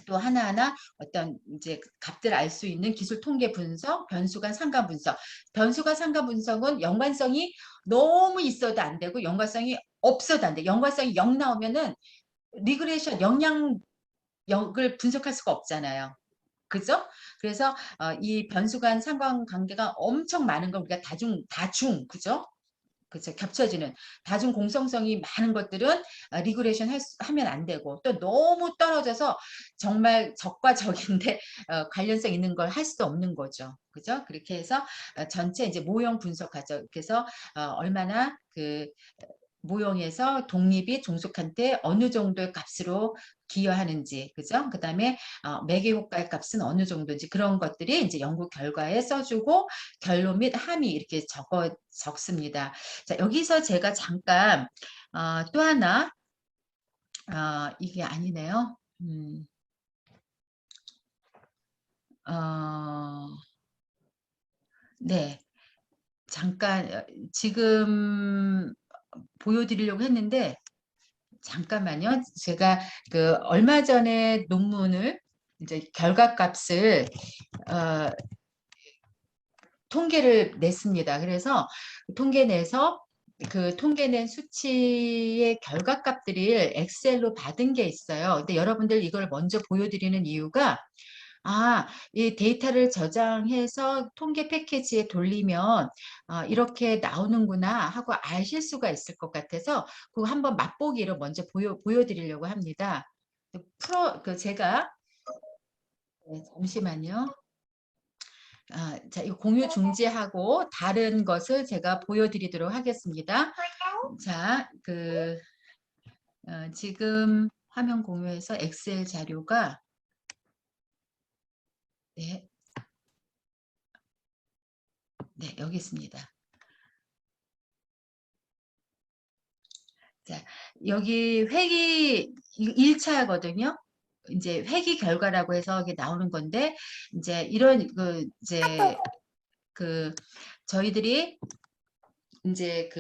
또 하나하나 어떤 이제 값들 알 수 있는 기술 통계 분석, 변수간 상관 분석. 변수간 상관 분석은 연관성이 너무 있어도 안 되고 연관성이 없어도 안 돼. 연관성이 0 나오면은 리그레이션 영역을 분석할 수가 없잖아요. 그죠? 그래서 이 변수간 상관관계가 엄청 많은 걸 우리가 다중, 그죠? 그죠. 겹쳐지는 다중 공성성이 많은 것들은 리그레이션 하면 안 되고 또 너무 떨어져서 정말 적과 적인데 관련성 있는 걸 할 수도 없는 거죠. 그죠? 그렇게 해서 전체 이제 모형 분석하죠. 그래서 얼마나 그 모형에서 독립이 종속한테 어느 정도의 값으로 기여하는지, 그죠? 그 다음에 매개 효과의 값은 어느 정도인지 그런 것들이 이제 연구 결과에 써주고 결론 및 함의 이렇게 적습니다. 자, 여기서 제가 잠깐 또 하나 이게 아니네요. 어, 네, 잠깐 지금 보여드리려고 했는데 잠깐만요. 제가 그 얼마 전에 논문을 이제 결과값을 어, 통계를 냈습니다. 그래서 통계 내서 그 통계 낸 수치의 결과값들을 엑셀로 받은 게 있어요. 근데 여러분들 이걸 먼저 보여드리는 이유가 이 데이터를 저장해서 통계 패키지에 돌리면 이렇게 나오는구나 하고 아실 수가 있을 것 같아서 그거 한번 맛보기로 먼저 보여드리려고 합니다. 제가 잠시만요. 자, 이 공유 중지하고 다른 것을 제가 보여드리도록 하겠습니다. 자, 지금 화면 공유해서 엑셀 자료가 네, 네, 여기 있습니다. 자, 여기 회기 1차거든요. 이제 회기 결과라고 해서 이게 나오는 건데 이제 이런 저희들이 이제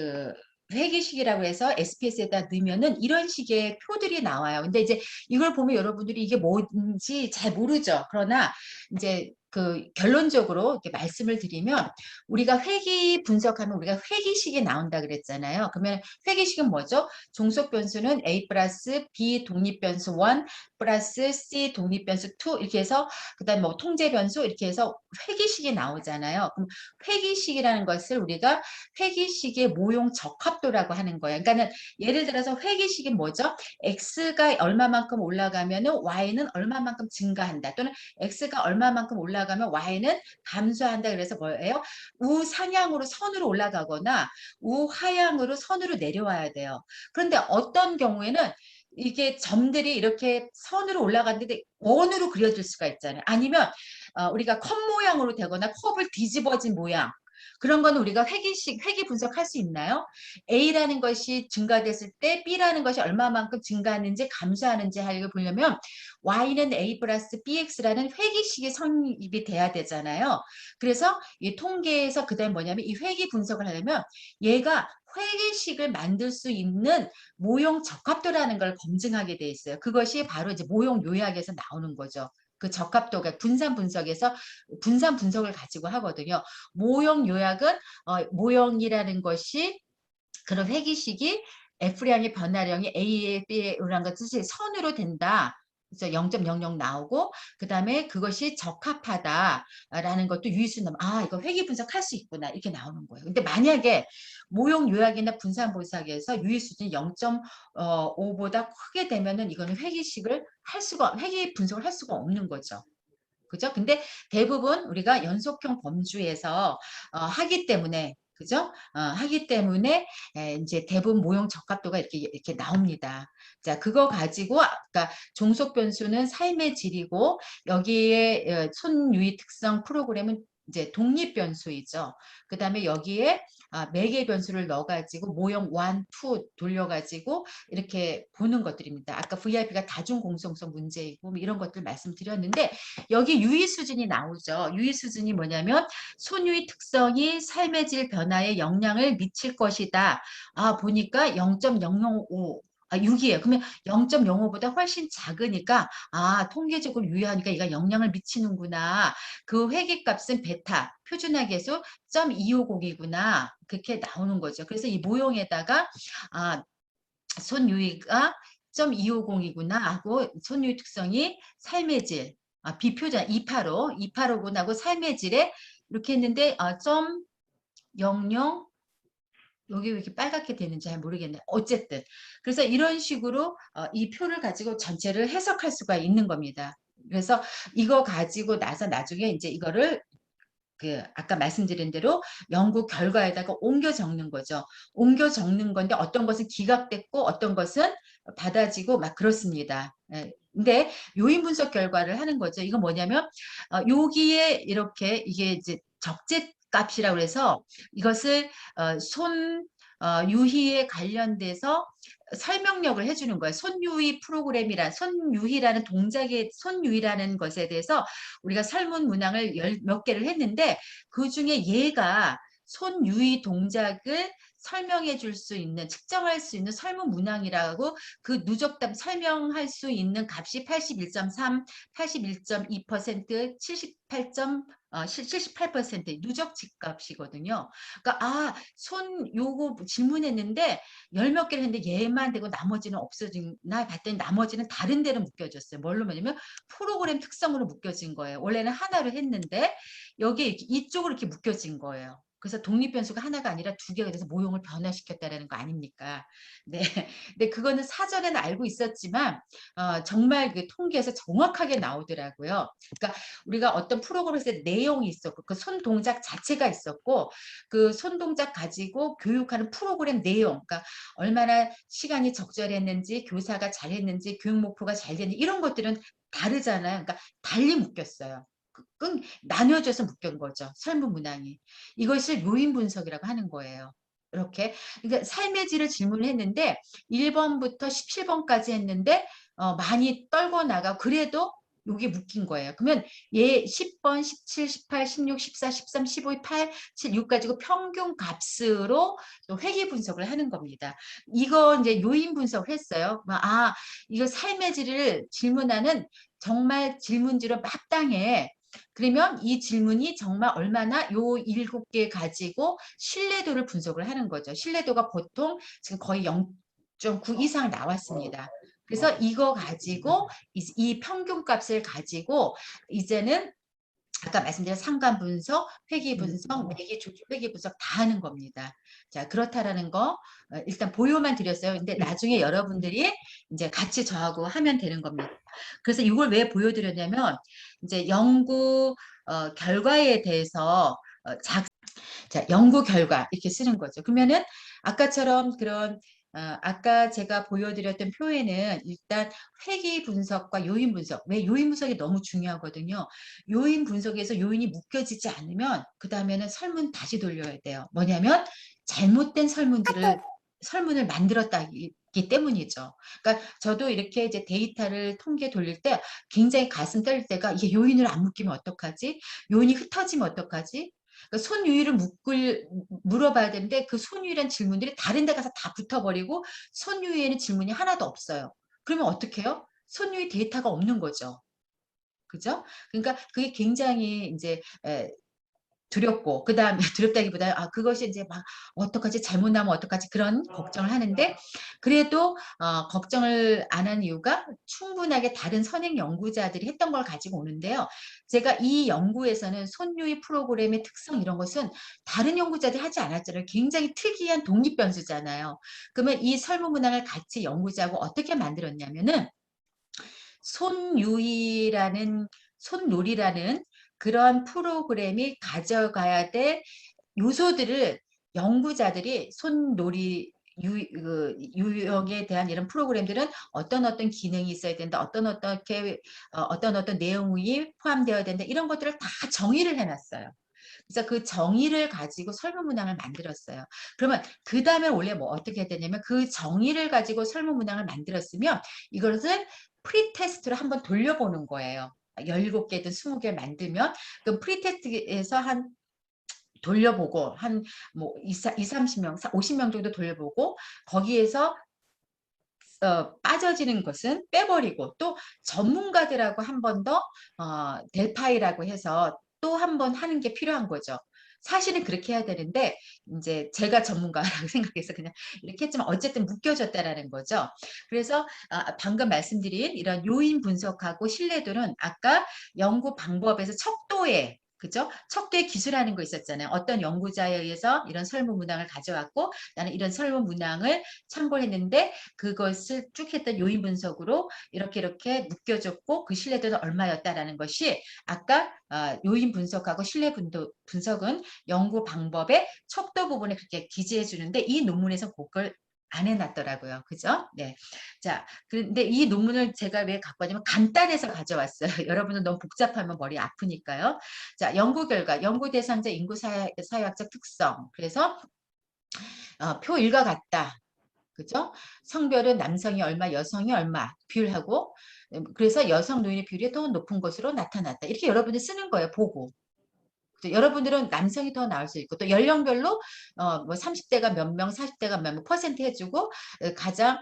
회기식이라고 해서 SPS에다 넣으면은 이런 식의 표들이 나와요. 근데 이제 이걸 보면 여러분들이 이게 뭔지 잘 모르죠. 그러나 이제 결론적으로 이렇게 말씀을 드리면 우리가 회기 분석하면 우리가 회기식이 나온다 그랬잖아요. 그러면 회기식은 뭐죠? 종속 변수는 A 플러스 B 독립 변수 1 플러스 C 독립 변수 2 이렇게 해서 그다음 뭐 통제 변수 이렇게 해서 회기식이 나오잖아요. 그럼 회기식이라는 것을 우리가 회기식의 모용 적합도라고 하는 거예요. 그러니까는 예를 들어서 회기식이 뭐죠? x가 얼마만큼 올라가면은 y는 얼마만큼 증가한다. 또는 x가 얼마만큼 올라가면 y는 감소한다. 그래서 뭐예요? 우상향으로 선으로 올라가거나 우하향으로 선으로 내려와야 돼요. 그런데 어떤 경우에는 이게 점들이 이렇게 선으로 올라갔는데 원으로 그려질 수가 있잖아요. 아니면 우리가 컵 모양으로 되거나 컵을 뒤집어진 모양 그런 거는 우리가 회기 분석할 수 있나요? A라는 것이 증가됐을 때 B라는 것이 얼마만큼 증가하는지 감소하는지 하려 보려면 Y는 A 플러스 BX라는 회기식이 성립이 돼야 되잖아요. 그래서 이 통계에서 그다음 뭐냐면 이 회기 분석을 하려면 얘가 회계식을 만들 수 있는 모형 적합도라는 걸 검증하게 돼 있어요. 그것이 바로 이제 모형 요약에서 나오는 거죠. 그 적합도가 분산 분석을 가지고 하거든요. 모형 요약은 모형이라는 것이 그런 회기식이 F량의 변화량이 A에 B라는 것이 선으로 된다. 그래서 0.00 나오고 그다음에 그것이 적합하다라는 것도 유의수는 이거 회기 분석할 수 있구나 이렇게 나오는 거예요. 근데 만약에 모형 요약이나 분산 분석에서 유의수준이 0.5보다 크게 되면은 이거는 회기 분석을 할 수가 없는 거죠. 그죠? 근데 대부분 우리가 연속형 범주에서 하기 때문에 그죠? 하기 때문에 이제 대부분 모형 적합도가 이렇게 나옵니다. 자, 그거 가지고 아까 종속 변수는 삶의 질이고 여기에 손유의 특성 프로그램은 이제 독립 변수이죠. 그다음에 여기에 매개 변수를 넣어가지고 모형 1, 2 돌려가지고 이렇게 보는 것들입니다. 아까 VIP가 다중 공정성 문제이고 뭐 이런 것들 말씀드렸는데 여기 유의 수준이 나오죠. 유의 수준이 뭐냐면 손유의 특성이 삶의 질 변화에 영향을 미칠 것이다. 보니까 0.005 6이에요. 그러면 0.05보다 훨씬 작으니까 통계적으로 유효하니까 얘가 영향을 미치는구나. 그 회계값은 베타 표준화계수 0.250이구나. 그렇게 나오는 거죠. 그래서 이 모형에다가 손유의가 0.250이구나 하고 손유의 특성이 삶의 질 비표준 285구나 하고 삶의 질에 이렇게 했는데 0.00 여기 왜 이렇게 빨갛게 되는지 잘 모르겠네. 어쨌든 그래서 이런 식으로 이 표를 가지고 전체를 해석할 수가 있는 겁니다. 그래서 이거 가지고 나서 나중에 이제 이거를 아까 말씀드린 대로 연구 결과에다가 옮겨 적는 거죠. 옮겨 적는 건데 어떤 것은 기각됐고 어떤 것은 받아지고 막 그렇습니다. 예. 근데 요인 분석 결과를 하는 거죠. 이거 뭐냐면 여기에 이렇게 이게 이제 적재 값이라고 해서 이것을 유희에 관련돼서 설명력을 해주는 거예요. 손유희라는 동작의 손유희라는 것에 대해서 우리가 설문 문항을 몇 개를 했는데 그 중에 얘가 손유희 동작을 설명해 줄 수 있는 측정할 수 있는 설문 문항이라고 그 누적답 설명할 수 있는 값이 81.3, 81.2%, 78% 누적 집값이거든요. 그러니까 요거 질문했는데 열 몇 개를 했는데 얘만 되고 나머지는 없어지나 봤더니 나머지는 다른 데로 묶여졌어요. 뭘로 뭐냐면 프로그램 특성으로 묶여진 거예요. 원래는 하나로 했는데 여기 이쪽으로 이렇게 묶여진 거예요. 그래서 독립변수가 하나가 아니라 두 개가 돼서 모형을 변화시켰다는 거 아닙니까? 네. 근데 그거는 사전에는 알고 있었지만 정말 그 통계에서 정확하게 나오더라고요. 그러니까 우리가 어떤 프로그램을 했을 때 내용이 있었고 그 손 동작 자체가 있었고 그 손 동작 가지고 교육하는 프로그램 내용 그러니까 얼마나 시간이 적절했는지 교사가 잘했는지 교육 목표가 잘 됐는지 이런 것들은 다르잖아요. 그러니까 달리 묶였어요. 나뉘어져서 묶인 거죠. 설문 문항이. 이것을 요인 분석이라고 하는 거예요. 이렇게 그러니까 삶의 질을 질문을 했는데 1번부터 17번까지 했는데 많이 떨고 나가고 그래도 여기 묶인 거예요. 그러면 얘 10번, 17, 18, 16, 14, 13, 15, 8, 7, 6 가지고 평균 값으로 또 회귀 분석을 하는 겁니다. 이거 이제 요인 분석을 했어요. 이거 삶의 질을 질문하는 정말 질문지로 마땅해. 그러면 이 질문이 정말 얼마나 요 7개 가지고 신뢰도를 분석을 하는 거죠. 신뢰도가 보통 지금 거의 0.9 이상 나왔습니다. 그래서 이거 가지고 이 평균값을 가지고 이제는 아까 말씀드린 상관 분석, 회귀 분석, 매기 조직 회귀 분석 다 하는 겁니다. 자, 그렇다라는 거 일단 보여만 드렸어요. 근데 나중에 여러분들이 이제 같이 저하고 하면 되는 겁니다. 그래서 이걸 왜 보여드렸냐면 이제 연구 결과에 대해서 자, 연구 결과 이렇게 쓰는 거죠. 그러면은 아까처럼 그런 아까 제가 보여드렸던 표에는 일단 회귀 분석과 요인 분석. 왜 요인 분석이 너무 중요하거든요. 요인 분석에서 요인이 묶여지지 않으면 그 다음에는 설문 다시 돌려야 돼요. 뭐냐면 잘못된 설문을 만들었다기 때문이죠. 그러니까 저도 이렇게 이제 데이터를 통계 돌릴 때 굉장히 가슴 떨릴 때가 이게 요인을 안 묶이면 어떡하지? 요인이 흩어지면 어떡하지? 그러니까 손유의를 물어봐야 되는데 그 손유의란 질문들이 다른 데 가서 다 붙어버리고 손유의에는 질문이 하나도 없어요. 그러면 어떻게 해요? 손유의 데이터가 없는 거죠. 그죠? 그러니까 그게 굉장히 이제 두렵고 그 다음에 두렵다기보다 그것이 이제 막 어떡하지 잘못 나면 어떡하지 그런 걱정을 하는데 그래도 걱정을 안 한 이유가 충분하게 다른 선행 연구자들이 했던 걸 가지고 오는데요. 제가 이 연구에서는 손유의 프로그램의 특성 이런 것은 다른 연구자들이 하지 않았잖아요. 굉장히 특이한 독립변수잖아요. 그러면 이 설문 문항을 같이 연구자하고 어떻게 만들었냐면은 손놀이라는 그런 프로그램이 가져가야 될 요소들을 연구자들이 유형에 대한 이런 프로그램들은 어떤 기능이 있어야 된다. 어떤 내용이 포함되어야 된다. 이런 것들을 다 정의를 해놨어요. 그래서 그 정의를 가지고 설문 문항을 만들었어요. 그러면 그 다음에 원래 뭐 어떻게 해야 되냐면 그 정의를 가지고 설문 문항을 만들었으면 이것을 프리테스트로 한번 돌려보는 거예요. 17개든 20개 만들면 그 프리테스트에서 한 돌려보고 한 뭐 30명, 50명 정도 돌려보고 거기에서 빠져지는 것은 빼버리고 또 전문가들하고 한 번 더 델파이라고 해서 또 한 번 하는 게 필요한 거죠. 사실은 그렇게 해야 되는데 이제 제가 전문가라고 생각해서 그냥 이렇게 했지만 어쨌든 묶여졌다라는 거죠. 그래서 방금 말씀드린 이런 요인 분석하고 신뢰도는 아까 연구 방법에서 척도에 그죠? 척도의 기술하는 거 있었잖아요. 어떤 연구자에 의해서 이런 설문 문항을 가져왔고 나는 이런 설문 문항을 참고를 했는데 그것을 쭉 했던 요인 분석으로 이렇게 묶여졌고 그 신뢰도는 얼마였다라는 것이 아까 요인 분석하고 신뢰 분석은 연구 방법의 척도 부분에 그렇게 기재해 주는데 이 논문에서 그걸 안 해놨더라고요. 그죠? 네. 자, 그런데 이 논문을 제가 왜 갖고 왔냐면 간단해서 가져왔어요. 여러분은 너무 복잡하면 머리 아프니까요. 자, 연구 결과, 연구 대상자 인구 사회학적 특성. 그래서 표 1과 같다. 그죠? 성별은 남성이 얼마, 여성이 얼마 비율하고 그래서 여성 노인의 비율이 더 높은 것으로 나타났다. 이렇게 여러분이 쓰는 거예요. 보고. 여러분들은 남성이 더 나을 수 있고 또 연령별로 뭐 30대가 몇 명, 40대가 몇 명 퍼센트 해주고 가장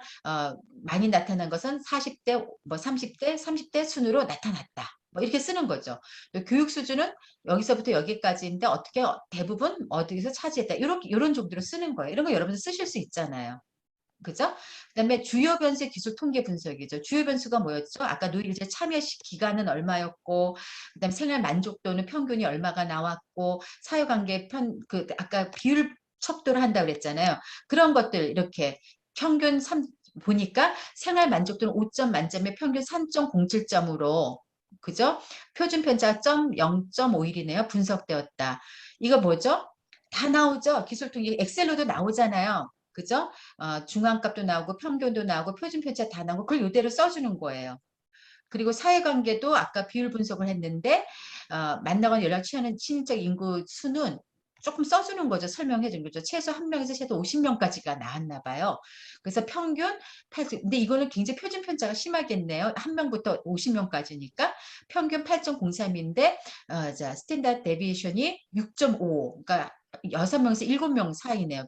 많이 나타난 것은 40대, 뭐 30대 순으로 나타났다. 뭐 이렇게 쓰는 거죠. 교육 수준은 여기서부터 여기까지인데 어떻게 대부분 어디서 차지했다. 이런 정도로 쓰는 거예요. 이런 거 여러분들 쓰실 수 있잖아요. 그죠? 그다음에 주요 변수의 기술 통계 분석이죠. 주요 변수가 뭐였죠? 아까 노이제 참여 기간은 얼마였고, 그다음에 생활 만족도는 평균이 얼마가 나왔고, 사회관계 아까 비율 척도를 한다고 그랬잖아요. 그런 것들 이렇게 평균 보니까 생활 만족도는 5점 만점에 평균 3.07점으로 그죠? 표준 편차가 0.51이네요. 분석되었다. 이거 뭐죠? 다 나오죠. 기술 통계 엑셀로도 나오잖아요. 그죠? 중앙값도 나오고 평균도 나오고 표준 편차 다 나오고 그걸 이대로 써주는 거예요. 그리고 사회관계도 아까 비율 분석을 했는데 만나거나 연락 취하는 친인척 인구 수는 조금 써주는 거죠. 설명해 준 거죠. 최소 1명에서 최소 50명까지가 나왔나 봐요. 그래서 평균 8, 근데 이거는 굉장히 표준 편차가 심하겠네요. 1명부터 50명까지니까 평균 8.03인데 자, 스탠다드 데비에이션이 6.5. 그러니까 6명에서 7명 사이네요.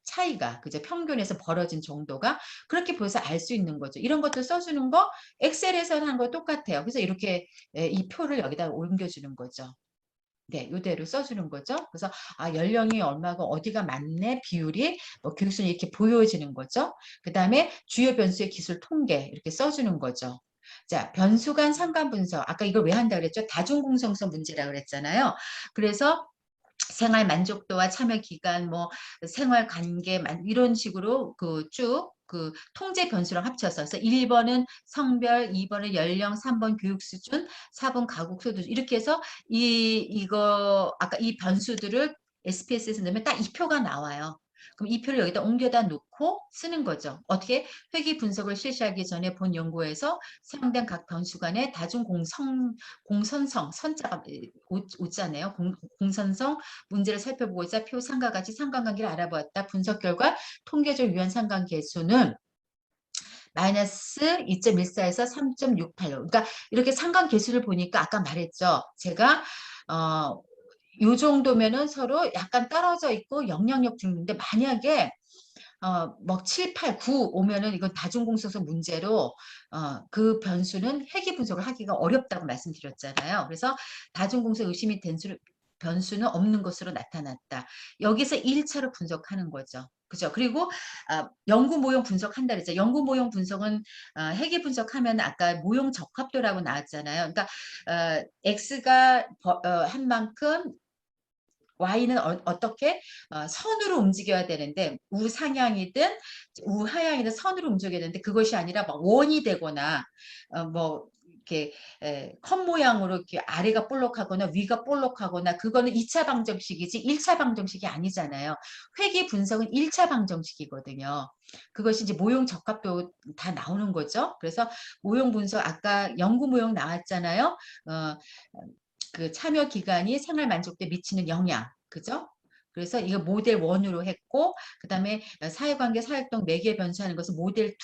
차이가 그죠? 평균에서 벌어진 정도가 그렇게 보여서 알 수 있는 거죠. 이런 것도 써주는 거 엑셀에서 한 거 똑같아요. 그래서 이렇게 이 표를 여기다 옮겨주는 거죠. 네, 이대로 써주는 거죠. 그래서 연령이 얼마고 어디가 맞네 비율이 뭐 교육순위 이렇게 보여지는 거죠. 그 다음에 주요 변수의 기술 통계 이렇게 써주는 거죠. 자, 변수 간 상관 분석. 아까 이걸 왜 한다 그랬죠? 다중공정성 문제라고 그랬잖아요. 그래서 생활 만족도와 참여 기간, 뭐 생활 관계 이런 식으로 그 통제 변수랑 합쳐서 그래서 1번은 성별, 2번은 연령, 3번 교육 수준, 4번 가국 소득 이렇게 해서 이거 아까 이 변수들을 SPS에서 넣으면 딱 이 표가 나와요. 그럼 이 표를 여기다 옮겨다 놓고 쓰는 거죠. 어떻게 회귀 분석을 실시하기 전에 본 연구에서 사용된 각 변수 간의 공선성, 선자가 오잖아요. 공선성 문제를 살펴보고자 표 상과 같이 상관관계를 알아보았다. 분석 결과 통계적 유한 상관계수는 마이너스 2.14에서 3.68. 그러니까 이렇게 상관계수를 보니까 아까 말했죠. 제가 요 정도면은 서로 약간 떨어져 있고 영향력 중인데 만약에 뭐 7, 8, 9 오면은 이건 다중공소성 문제로 그 변수는 회귀 분석을 하기가 어렵다고 말씀드렸잖아요. 그래서 다중공소 의심이 된 변수는 없는 것으로 나타났다. 여기서 1차로 분석하는 거죠. 그죠? 그리고 연구 모형 분석한다 그랬죠. 연구 모형 분석은 회귀 분석하면 아까 모형 적합도라고 나왔잖아요. 그러니까 X가 한 만큼 Y는 어떻게 선으로 움직여야 되는데 우상향이든 우하향이든 선으로 움직여야 되는데 그것이 아니라 막 원이 되거나 뭐 이렇게 컵 모양으로 이렇게 아래가 볼록하거나 위가 볼록하거나 그거는 2차 방정식이지 1차 방정식이 아니잖아요. 회귀 분석은 1차 방정식이거든요. 그것이 이제 모형 적합도 다 나오는 거죠. 그래서 모형 분석 아까 연구 모형 나왔잖아요. 그 참여 기간이 생활 만족도에 미치는 영향, 그죠? 그래서 이거 모델 1으로 했고, 그 다음에 사회관계, 사회활동, 매개 변수하는 것은 모델 2,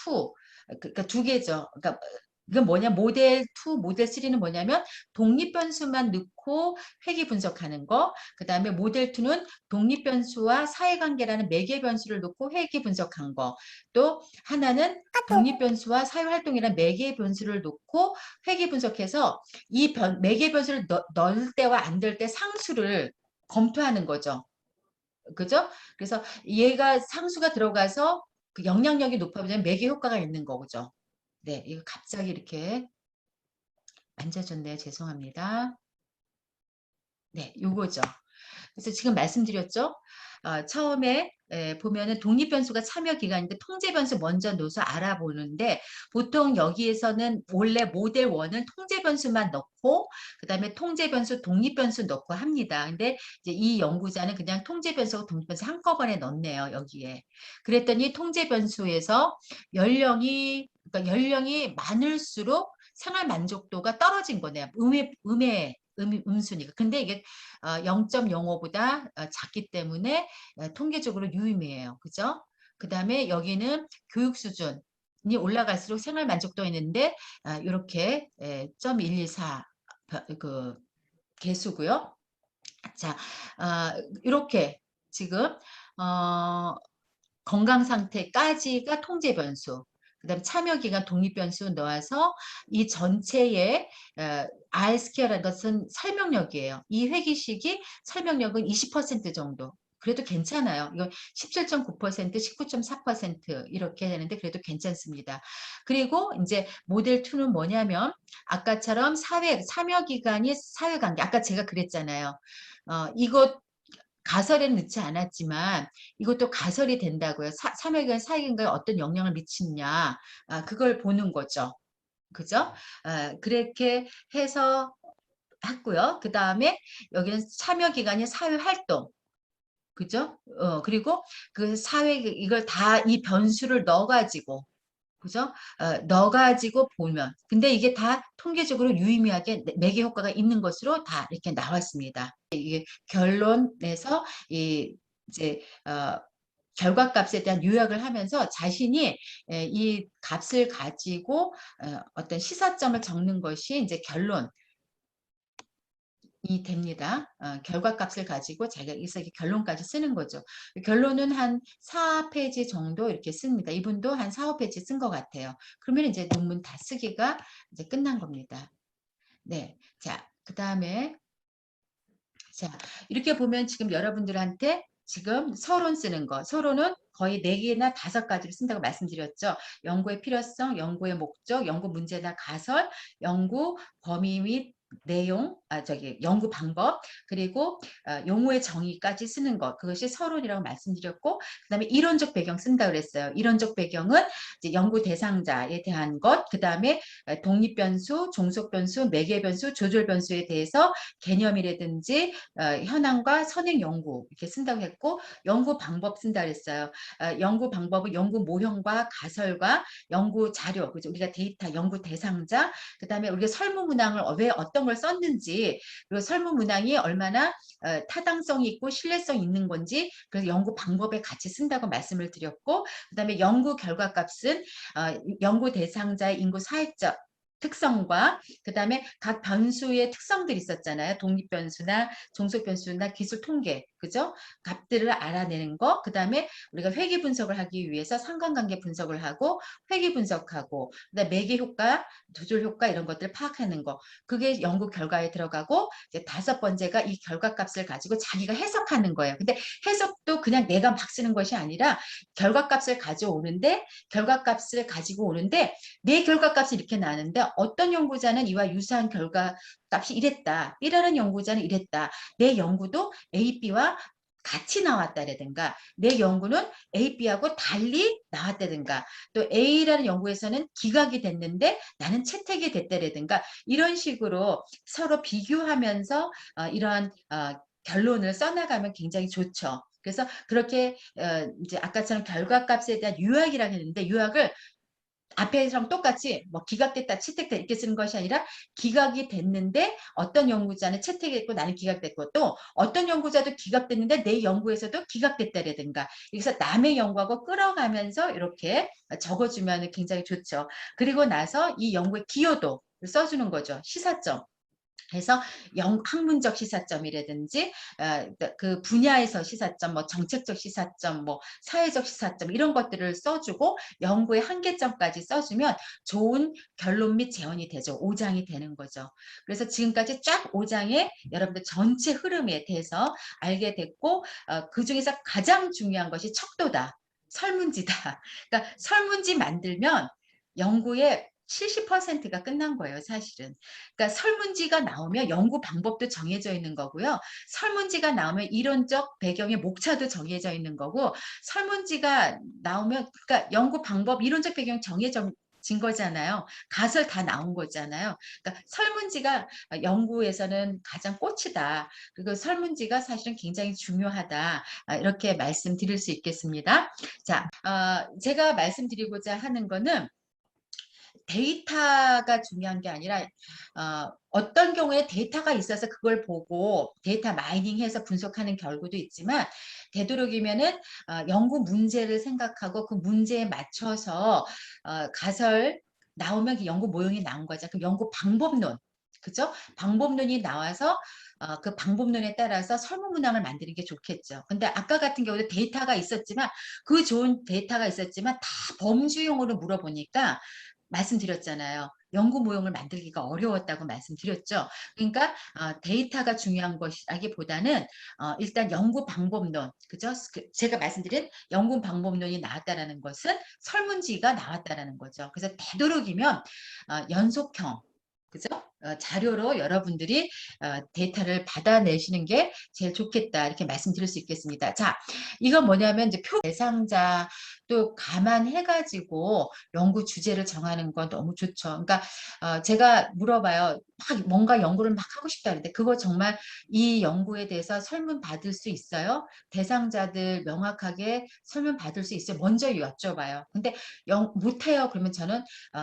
그러니까 두 개죠. 그러니까 이건 뭐냐, 모델 2, 모델 3는 뭐냐면 독립 변수만 넣고 회귀 분석하는 거, 그 다음에 모델 2는 독립 변수와 사회관계라는 매개 변수를 넣고 회귀 분석한 거, 또 하나는 독립 변수와 사회활동이라는 매개 변수를 놓고 회귀 분석해서 이 매개 변수를 넣을 때와 안 넣을 때 상수를 검토하는 거죠. 그죠? 그래서 얘가 상수가 들어가서 그 영향력이 높아지면 매개 효과가 있는 거죠. 네, 이거 갑자기 이렇게 앉아졌네요. 죄송합니다. 네, 요거죠. 그래서 지금 말씀드렸죠. 처음에 보면은 독립 변수가 참여 기간인데 통제 변수 먼저 넣어서 알아보는데 보통 여기에서는 원래 모델 1은 통제 변수만 넣고 그다음에 통제 변수, 독립 변수 넣고 합니다. 근데 이제 이 연구자는 그냥 통제 변수와 독립 변수 한꺼번에 넣네요, 여기에. 그랬더니 통제 변수에서 그러니까 연령이 많을수록 생활 만족도가 떨어진 거네요. 음순위가. 근데 이게 0.05보다 작기 때문에 통계적으로 유의미해요. 그죠? 그 다음에 여기는 교육 수준이 올라갈수록 생활 만족도가 있는데 이렇게 0.124 그 개수고요. 자, 이렇게 지금 건강 상태까지가 통제 변수. 그다음 참여 기간 독립 변수 넣어서 이 전체의 R스퀘어라는 것은 설명력이에요. 이 회기식이 설명력은 20% 정도. 그래도 괜찮아요. 이거 17.9%, 19.4% 이렇게 되는데 그래도 괜찮습니다. 그리고 이제 모델 2는 뭐냐면 아까처럼 참여 기간이 사회관계. 아까 제가 그랬잖아요. 이것 가설에는 넣지 않았지만 이것도 가설이 된다고요. 참여기관 사회기관에 어떤 영향을 미치느냐 그걸 보는 거죠. 그죠? 그렇게 해서 했고요. 그 다음에 여기는 참여기관이 사회활동 그죠? 그리고 그 이걸 다 이 변수를 넣어가지고 그죠? 넣어가지고 보면 근데 이게 다 통계적으로 유의미하게 매개 효과가 있는 것으로 다 이렇게 나왔습니다. 이게 결론에서 이제 결과값에 대한 요약을 하면서 자신이 이 값을 가지고 어떤 시사점을 적는 것이 이제 결론이 됩니다. 결과값을 가지고 자기가 여기서 결론까지 쓰는 거죠. 결론은 한 4페이지 정도 이렇게 씁니다. 이분도 한 4, 5페이지 쓴 것 같아요. 그러면 이제 논문 다 쓰기가 이제 끝난 겁니다. 네. 자, 그 다음에 자, 이렇게 보면 지금 여러분들한테 지금 서론 쓰는 거. 서론은 거의 4개나 5가지를 쓴다고 말씀드렸죠. 연구의 필요성, 연구의 목적, 연구 문제나 가설, 연구 범위 및 내용, 연구 방법, 그리고 용어의 정의까지 쓰는 것. 그것이 서론이라고 말씀드렸고, 그 다음에 이론적 배경 쓴다 그랬어요. 이론적 배경은 이제 연구 대상자에 대한 것, 그 다음에 독립 변수, 종속 변수, 매개 변수, 조절 변수에 대해서 개념이라든지 현황과 선행 연구 이렇게 쓴다고 했고 연구 방법 쓴다 그랬어요. 연구 방법은 연구 모형과 가설과 연구 자료, 그죠? 우리가 데이터, 연구 대상자, 그다음에 우리가 설문 문항을 왜 어떤 걸 썼는지, 그리고 설문 문항이 얼마나 타당성이 있고 신뢰성 있는 건지, 그래서 연구 방법에 같이 쓴다고 말씀을 드렸고, 그다음에 연구 결과값은 연구 대상자의 인구 사회적 특성과 그다음에 각 변수의 특성들이 있었잖아요. 독립 변수나 종속 변수나 기술 통계, 그죠? 값들을 알아내는 거. 그다음에 우리가 회귀 분석을 하기 위해서 상관관계 분석을 하고 회귀 분석하고 그다음에 매개 효과, 조절 효과 이런 것들을 파악하는 거. 그게 연구 결과에 들어가고 이제 5번째가 이 결과값을 가지고 자기가 해석하는 거예요. 근데 해석도 그냥 내가 막 쓰는 것이 아니라 결과값을 가져오는데 결과값을 가지고 오는데 내 결과값이 이렇게 나는데 어떤 연구자는 이와 유사한 결과값이 이랬다. B라는 연구자는 이랬다. 내 연구도 A, B와 같이 나왔다라든가 내 연구는 A, B하고 달리 나왔다든가 또 A라는 연구에서는 기각이 됐는데 나는 채택이 됐다라든가 이런 식으로 서로 비교하면서 이러한 결론을 써나가면 굉장히 좋죠. 그래서 그렇게 이제 아까처럼 결과값에 대한 요약이라고 했는데 요약을 앞에랑 똑같이 뭐 기각됐다, 채택됐다 이렇게 쓰는 것이 아니라 기각이 됐는데 어떤 연구자는 채택했고 나는 기각됐고 또 어떤 연구자도 기각됐는데 내 연구에서도 기각됐다라든가 그래서 남의 연구하고 끌어가면서 이렇게 적어주면 굉장히 좋죠. 그리고 나서 이 연구의 기여도를 써주는 거죠. 시사점. 그래서 학문적 시사점이라든지 그 분야에서 시사점, 뭐 정책적 시사점, 뭐 사회적 시사점 이런 것들을 써주고 연구의 한계점까지 써주면 좋은 결론 및 재현이 되죠. 5장이 되는 거죠. 그래서 지금까지 쫙 5장에 여러분들 전체 흐름에 대해서 알게 됐고 그중에서 가장 중요한 것이 척도다. 설문지다. 그러니까 설문지 만들면 연구의 70%가 끝난 거예요, 사실은. 그러니까 설문지가 나오면 연구 방법도 정해져 있는 거고요. 설문지가 나오면 이론적 배경의 목차도 정해져 있는 거고, 설문지가 나오면, 그러니까 연구 방법, 이론적 배경 정해져 진 거잖아요. 가설 다 나온 거잖아요. 그러니까 설문지가 연구에서는 가장 꽃이다. 그리고 설문지가 사실은 굉장히 중요하다. 이렇게 말씀드릴 수 있겠습니다. 자, 제가 말씀드리고자 하는 거는 데이터가 중요한 게 아니라 어떤 경우에 데이터가 있어서 그걸 보고 데이터 마이닝해서 분석하는 결과도 있지만 되도록이면은 연구 문제를 생각하고 그 문제에 맞춰서 가설 나오면 그 연구 모형이 나온 거죠. 그 연구 방법론, 그죠? 방법론이 나와서 그 방법론에 따라서 설문 문항을 만드는 게 좋겠죠. 근데 아까 같은 경우도 데이터가 있었지만 그 좋은 데이터가 있었지만 다 범주용으로 물어보니까 말씀드렸잖아요. 연구 모형을 만들기가 어려웠다고 말씀드렸죠. 그러니까 데이터가 중요한 것이라기보다는 일단 연구 방법론, 그죠? 제가 말씀드린 연구 방법론이 나왔다라는 것은 설문지가 나왔다라는 거죠. 그래서 되도록이면 연속형, 그죠? 자료로 여러분들이 데이터를 받아내시는 게 제일 좋겠다 이렇게 말씀드릴 수 있겠습니다. 자, 이건 뭐냐면 이제 표 대상자 또 감안해가지고 연구 주제를 정하는 건 너무 좋죠. 그러니까 제가 물어봐요. 막 뭔가 연구를 막 하고 싶다 그런데 그거 정말 이 연구에 대해서 설문 받을 수 있어요? 대상자들 명확하게 설문 받을 수 있어요? 먼저 여쭤봐요. 근데 못해요. 그러면 저는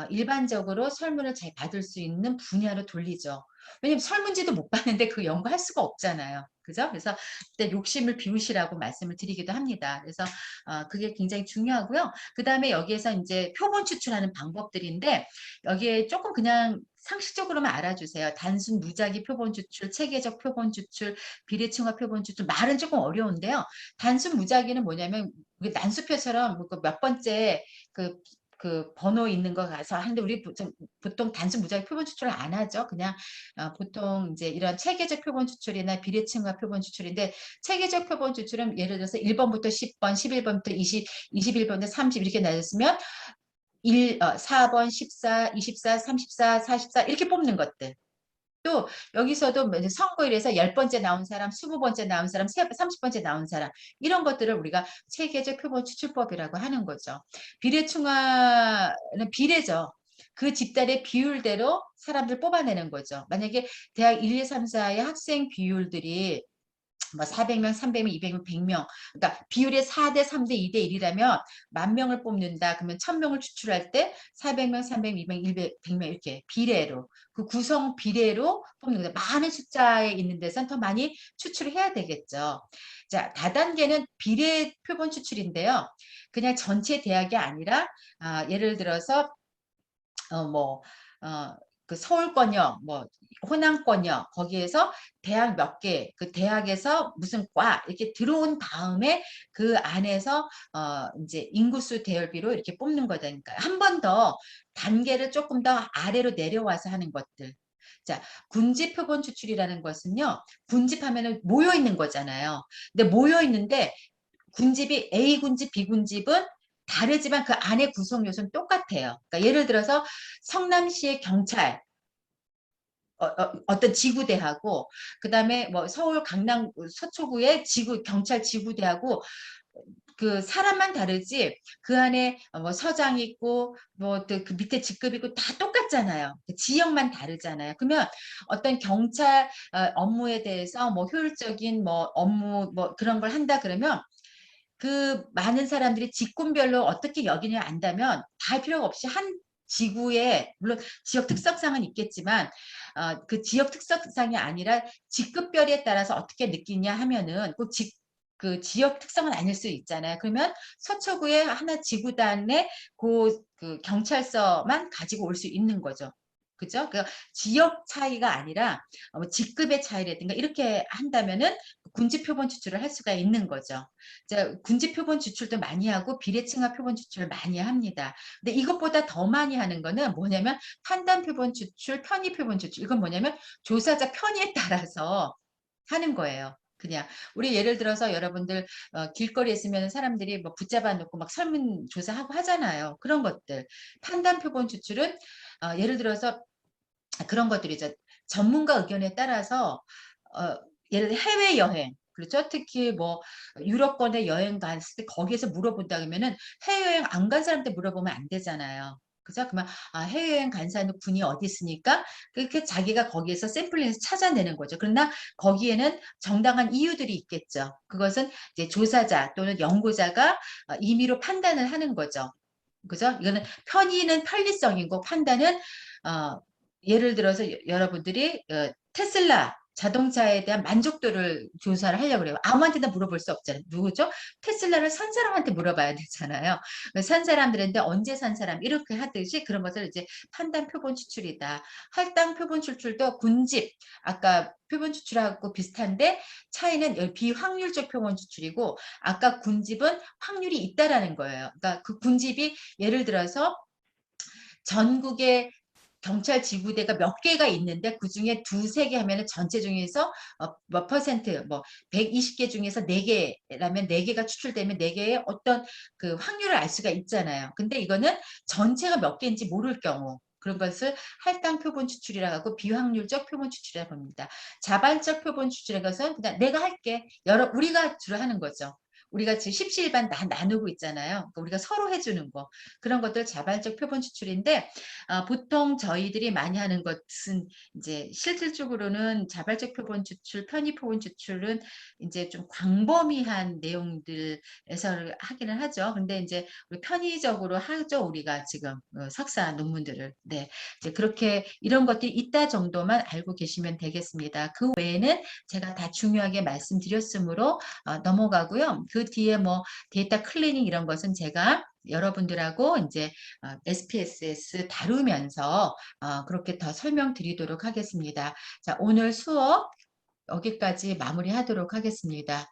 일반적으로 설문을 잘 받을 수 있는 분야로 돌리죠. 왜냐면 설문지도 못 봤는데 그 연구할 수가 없잖아요. 그죠? 그래서 그때 욕심을 비우시라고 말씀을 드리기도 합니다. 그래서 그게 굉장히 중요하고요. 그 다음에 여기에서 이제 표본 추출하는 방법들인데 여기에 조금 그냥 상식적으로만 알아주세요. 단순 무작위 표본 추출, 체계적 표본 추출, 비례층화 표본 추출 말은 조금 어려운데요. 단순 무작위는 뭐냐면 난수표처럼 몇 번째 그 번호 있는 거 가서 하는데 우리 보통 단순 무작위 표본 추출을 안 하죠. 그냥 보통 이제 이런 체계적 표본 추출이나 비례층화 표본 추출인데 체계적 표본 추출은 예를 들어서 1번부터 10번, 11번부터 20, 21번부터 30 이렇게 나눴으면 4번, 14, 24, 34, 44 이렇게 뽑는 것들. 또 여기서도 선거일에서 10번째 나온 사람, 20번째 나온 사람, 30번째 나온 사람 이런 것들을 우리가 체계적 표본 추출법이라고 하는 거죠. 비례층화는 비례죠. 그 집단의 비율대로 사람들 뽑아내는 거죠. 만약에 대학 1, 2, 3, 4의 학생 비율들이 뭐 400명, 300명, 200명, 100명. 그러니까 비율이 4대 3대 2대 1이라면 10,000명을 뽑는다. 그러면 1,000명을 추출할 때 400명, 300명, 200명, 100, 100명 이렇게 비례로 그 구성 비례로 뽑는 거죠. 많은 숫자에 있는 데선 더 많이 추출을 해야 되겠죠. 자, 다단계는 비례 표본 추출인데요. 그냥 전체 대학이 아니라 예를 들어서 뭐 그 서울권역, 뭐 호남권역 거기에서 대학 몇 개, 그 대학에서 무슨 과 이렇게 들어온 다음에 그 안에서 이제 인구수 대열비로 이렇게 뽑는 거다니까요. 한 번 더 단계를 조금 더 아래로 내려와서 하는 것들. 자, 군집 표본 추출이라는 것은요. 군집하면은 모여 있는 거잖아요. 근데 모여 있는데 군집이 A 군집, B 군집은 다르지만 그 안에 구성 요소는 똑같아요. 그러니까 예를 들어서 성남시의 경찰 떤 지구대하고 그다음에 뭐 서울 강남 서초구의 경찰 지구대하고 그 사람만 다르지 그 안에 뭐 서장 있고 뭐 또 그 밑에 직급 있고 다 똑같잖아요. 그 지역만 다르잖아요. 그러면 어떤 경찰 업무에 대해서 뭐 효율적인 뭐 업무 뭐 그런 걸 한다 그러면 그 많은 사람들이 직군별로 어떻게 여기냐 안다면 다 할 필요가 없이 한 지구의 물론 지역 특성상은 있겠지만 그 지역 특성상이 아니라 직급별에 따라서 어떻게 느끼냐 하면은 꼭 그 지역 특성은 아닐 수 있잖아요. 그러면 서초구에 하나 지구단에 그 경찰서만 가지고 올 수 있는 거죠. 그죠? 그 지역 차이가 아니라 직급의 차이라든가 이렇게 한다면은 군지 표본 추출을 할 수가 있는 거죠. 군지 표본 추출도 많이 하고 비례칭화 표본 추출을 많이 합니다. 근데 이것보다 더 많이 하는 거는 뭐냐면 판단 표본 추출, 편의 표본 추출. 이건 뭐냐면 조사자 편의에 따라서 하는 거예요. 그냥 우리 예를 들어서 여러분들 길거리에 있으면 사람들이 뭐 붙잡아 놓고 막 설문조사하고 하잖아요. 그런 것들. 판단 표본 추출은 예를 들어서 그런 것들이죠. 전문가 의견에 따라서 어 예를 들어 해외여행 그렇죠. 특히 뭐 유럽권에 여행 갔을 때 거기에서 물어본다 그러면은 해외여행 안 간 사람한테 물어보면 안 되잖아요. 그죠? 그러면 해외여행 간 사람은 군이 어디 있으니까 그렇게 자기가 거기에서 샘플링해서 찾아내는 거죠. 그러나 거기에는 정당한 이유들이 있겠죠. 그것은 이제 조사자 또는 연구자가 임의로 판단을 하는 거죠. 그죠? 이거는 편의는 편리성이고 판단은 예를 들어서 여러분들이 테슬라 자동차에 대한 만족도를 조사를 하려고 그래요. 아무한테나 물어볼 수 없잖아요. 누구죠? 테슬라를 산 사람한테 물어봐야 되잖아요. 산 사람들인데 언제 산 사람 이렇게 하듯이 그런 것을 이제 판단 표본 추출이다. 할당 표본 추출도 군집 아까 표본 추출하고 비슷한데 차이는 비확률적 표본 추출이고 아까 군집은 확률이 있다라는 거예요. 그러니까 그 군집이 예를 들어서 전국에 경찰 지구대가 몇 개가 있는데 그중에 두세 개 하면은 전체 중에서 몇 퍼센트 뭐 120개 중에서 4개라면 4개가 추출되면 4개의 어떤 그 확률을 알 수가 있잖아요. 근데 이거는 전체가 몇 개인지 모를 경우 그런 것을 할당 표본 추출이라고 하고 비확률적 표본 추출이라고 합니다. 자발적 표본 추출인 것은 그냥 내가 할게. 우리가 주로 하는 거죠. 우리가 지금 십시일반 나누고 있잖아요. 그러니까 우리가 서로 해주는 거. 그런 것들 자발적 표본 추출인데 보통 저희들이 많이 하는 것은 이제 실질적으로는 자발적 표본 추출, 편의 표본 추출은 이제 좀 광범위한 내용들에서 하기는 하죠. 근데 이제 우리 편의적으로 하죠. 우리가 지금 석사 논문들을. 네. 이제 그렇게 이런 것들이 있다 정도만 알고 계시면 되겠습니다. 그 외에는 제가 다 중요하게 말씀드렸으므로 넘어가고요. 그 뒤에 뭐 데이터 클리닝 이런 것은 제가 여러분들하고 이제 SPSS 다루면서 그렇게 더 설명드리도록 하겠습니다. 자, 오늘 수업 여기까지 마무리하도록 하겠습니다.